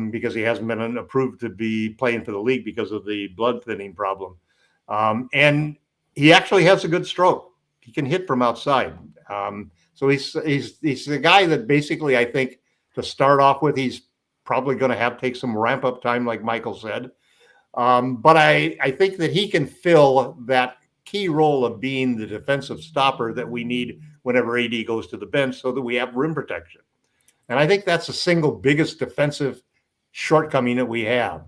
because he hasn't been approved to be playing for the league because of the blood thinning problem. And he actually has a good stroke. He can hit from outside. So he's the guy that basically I think to start off with, he's probably going to take some ramp up time, like Michael said. But I think that he can fill that key role of being the defensive stopper that we need whenever AD goes to the bench so that we have rim protection. And I think that's the single biggest defensive shortcoming that we have.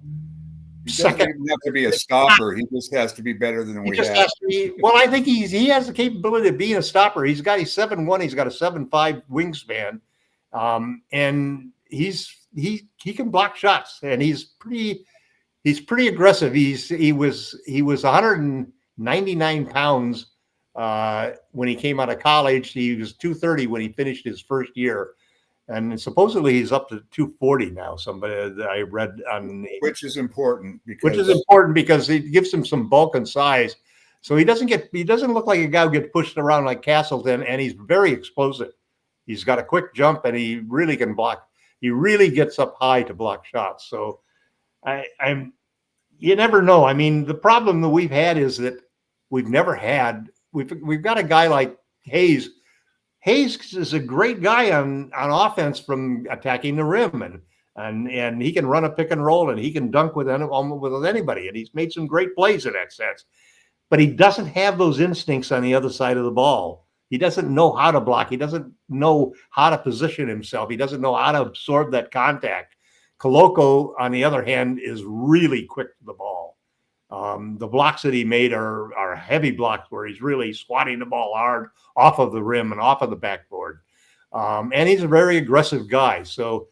He doesn't even have to be a stopper. He just has to be better than we have. Well, I think he has the capability of being a stopper. He's 7'1". He's got a 7'5" wingspan. And he can block shots, and he's pretty aggressive. He was 199 pounds when he came out of college. He was 230 when he finished his first year. And supposedly he's up to 240 now. Somebody that I read on, which is important because it gives him some bulk and size. So he doesn't look like a guy who gets pushed around like Castleton, and he's very explosive. He's got a quick jump, and he really can block. He really gets up high to block shots. So you never know. I mean, the problem that we've had is that we've got a guy like Hayes. Hayes is a great guy on offense from attacking the rim, and he can run a pick and roll, and he can dunk with anybody, and he's made some great plays in that sense. But he doesn't have those instincts on the other side of the ball. He doesn't know how to block. He doesn't know how to position himself. He doesn't know how to absorb that contact. Koloko, on the other hand, is really quick to the ball. The blocks that he made are heavy blocks where he's really swatting the ball hard off of the rim and off of the backboard. And he's a very aggressive guy. So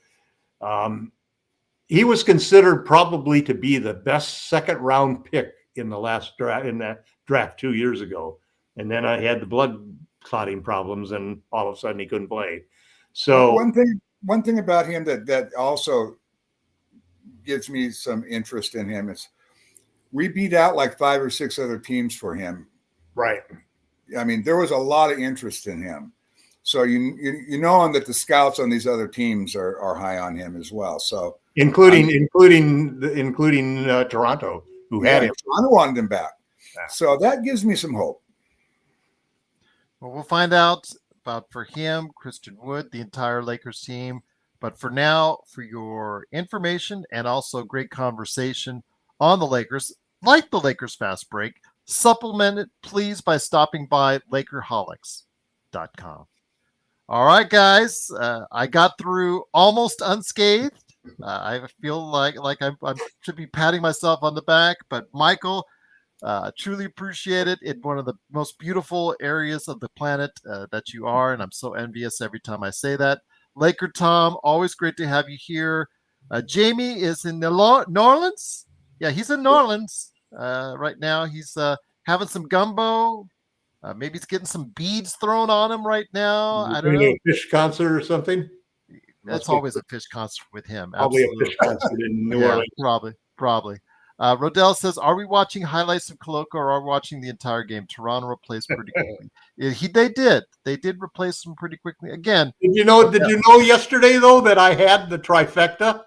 he was considered probably to be the best second-round pick in that draft 2 years ago. And then I had the blood clotting problems, and all of a sudden he couldn't play. So one thing about him that also gives me some interest in him is we beat out like 5 or 6 other teams for him. Right. I mean, there was a lot of interest in him. So you know that the scouts on these other teams are high on him as well. So including Toronto, who had him. Toronto wanted him back. Yeah. So that gives me some hope. Well, we'll find out about for him, Christian Wood, the entire Lakers team. But for now, for your information and also great conversation on the Lakers, like the Lakers Fast Break, supplement it, please, by stopping by Lakerholics.com. All right, guys, I got through almost unscathed. I feel like I should be patting myself on the back, but Michael, truly appreciate it in one of the most beautiful areas of the planet that you are, and I'm so envious every time I say that. Laker Tom, always great to have you here. Jamie is in New Orleans. Yeah, he's in New Orleans right now. He's having some gumbo. Maybe he's getting some beads thrown on him right now. I don't know. A fish concert or something? That's always a fish concert with him. Probably Absolutely. A fish concert in New Orleans. Probably. Rodell says, are we watching highlights of Koloko or are we watching the entire game? Toronto replaced pretty quickly. They did replace them pretty quickly. Again. Did you know yesterday, though, that I had the trifecta?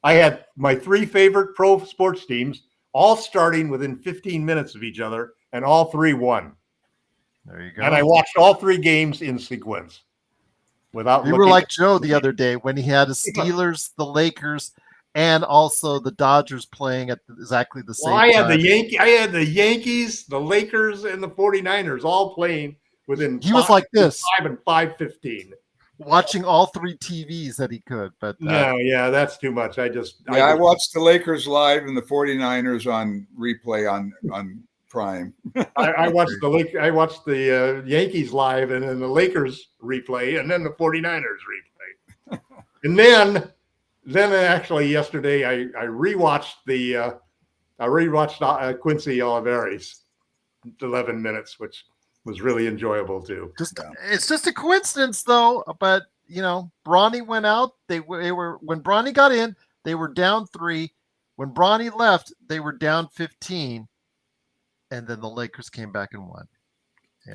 I had my 3 favorite pro sports teams all starting within 15 minutes of each other, and all 3 won. There you go. And I watched all 3 games in sequence. You were like Joe the other day when he had the Steelers, the Lakers, and also the Dodgers playing at exactly the same time. I had the Yankees, the Lakers, and the 49ers all playing within. He was like this, 5 and 5:15, watching all 3 TVs that he could. But yeah, that's too much. I watched the Lakers live and the 49ers on replay on Prime. I watched the Yankees live and then the Lakers replay and then the 49ers replay. And then actually yesterday I rewatched Quincy Olivari's 11 minutes, which was really enjoyable too. It's just a coincidence though, but Bronny went out. They were when Bronny got in, they were down 3. When Bronny left, they were down 15. And then the Lakers came back and won.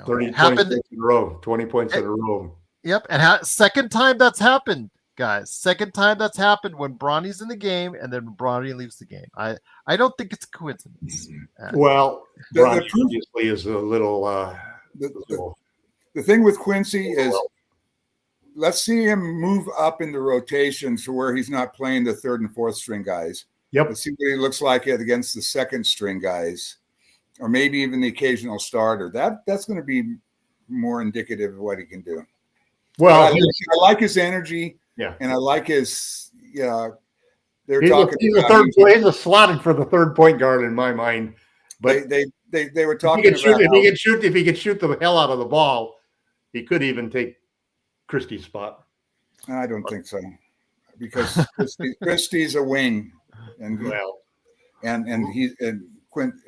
20 points in a row. 20 points in a row. Yep. And second time that's happened, guys. Second time that's happened when Bronny's in the game and then Bronny leaves the game. I don't think it's a coincidence. Well, Bronny obviously is a little. The thing with Quincy is let's see him move up in the rotation to where he's not playing the 3rd and 4th string guys. Yep. Let's see what he looks like against the 2nd string guys. Or maybe even the occasional starter. That's going to be more indicative of what he can do. Well, I like his energy. Yeah, and I like his. They're he's talking. He's a slotted for the 3rd point guard in my mind. But they were talking if he could shoot the hell out of the ball, he could even take Christie's spot. I don't think so, because Christie's a wing, and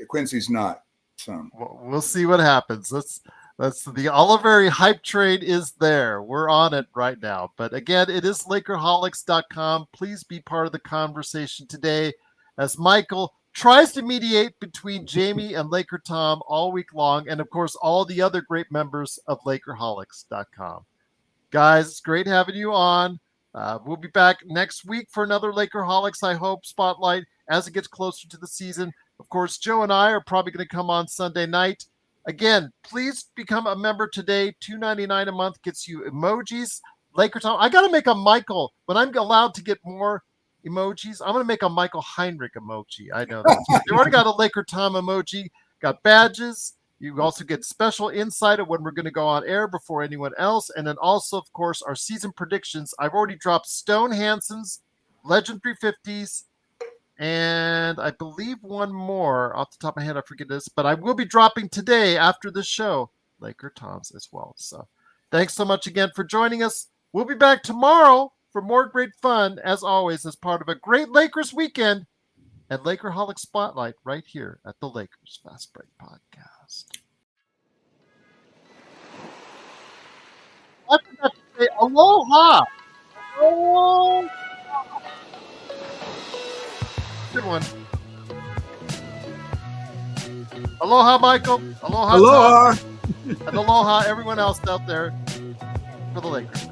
Quincy's not. So we'll see what happens. That's the Olivari hype train is there. We're on it right now. But again, it is Lakerholics.com. Please be part of the conversation today as Michael tries to mediate between Jamie and LakerTom all week long. And of course, all the other great members of Lakerholics.com. Guys, it's great having you on. We'll be back next week for another Lakerholics, I hope, spotlight as it gets closer to the season. Of course, Joe and I are probably going to come on Sunday night. Again, please become a member today. $2.99 a month gets you emojis. LakerTom. I got to make a Michael. When I'm allowed to get more emojis, I'm going to make a Michael Hinrich emoji. I know that. You already got a LakerTom emoji. Got badges. You also get special insight of when we're going to go on air before anyone else. And then also, of course, our season predictions. I've already dropped Stone Hansen's Legend 350s. And I believe one more off the top of my head. I forget this, but I will be dropping today after the show, LakerTom's as well. So thanks so much again for joining us. We'll be back tomorrow for more great fun, as always, as part of a great Lakers weekend and Lakerholic Spotlight right here at the Lakers Fast Break Podcast. I forgot to say aloha. Aloha. Good one. Aloha, Michael. Aloha, Aloha. Tom. And aloha, everyone else out there for the Lakers.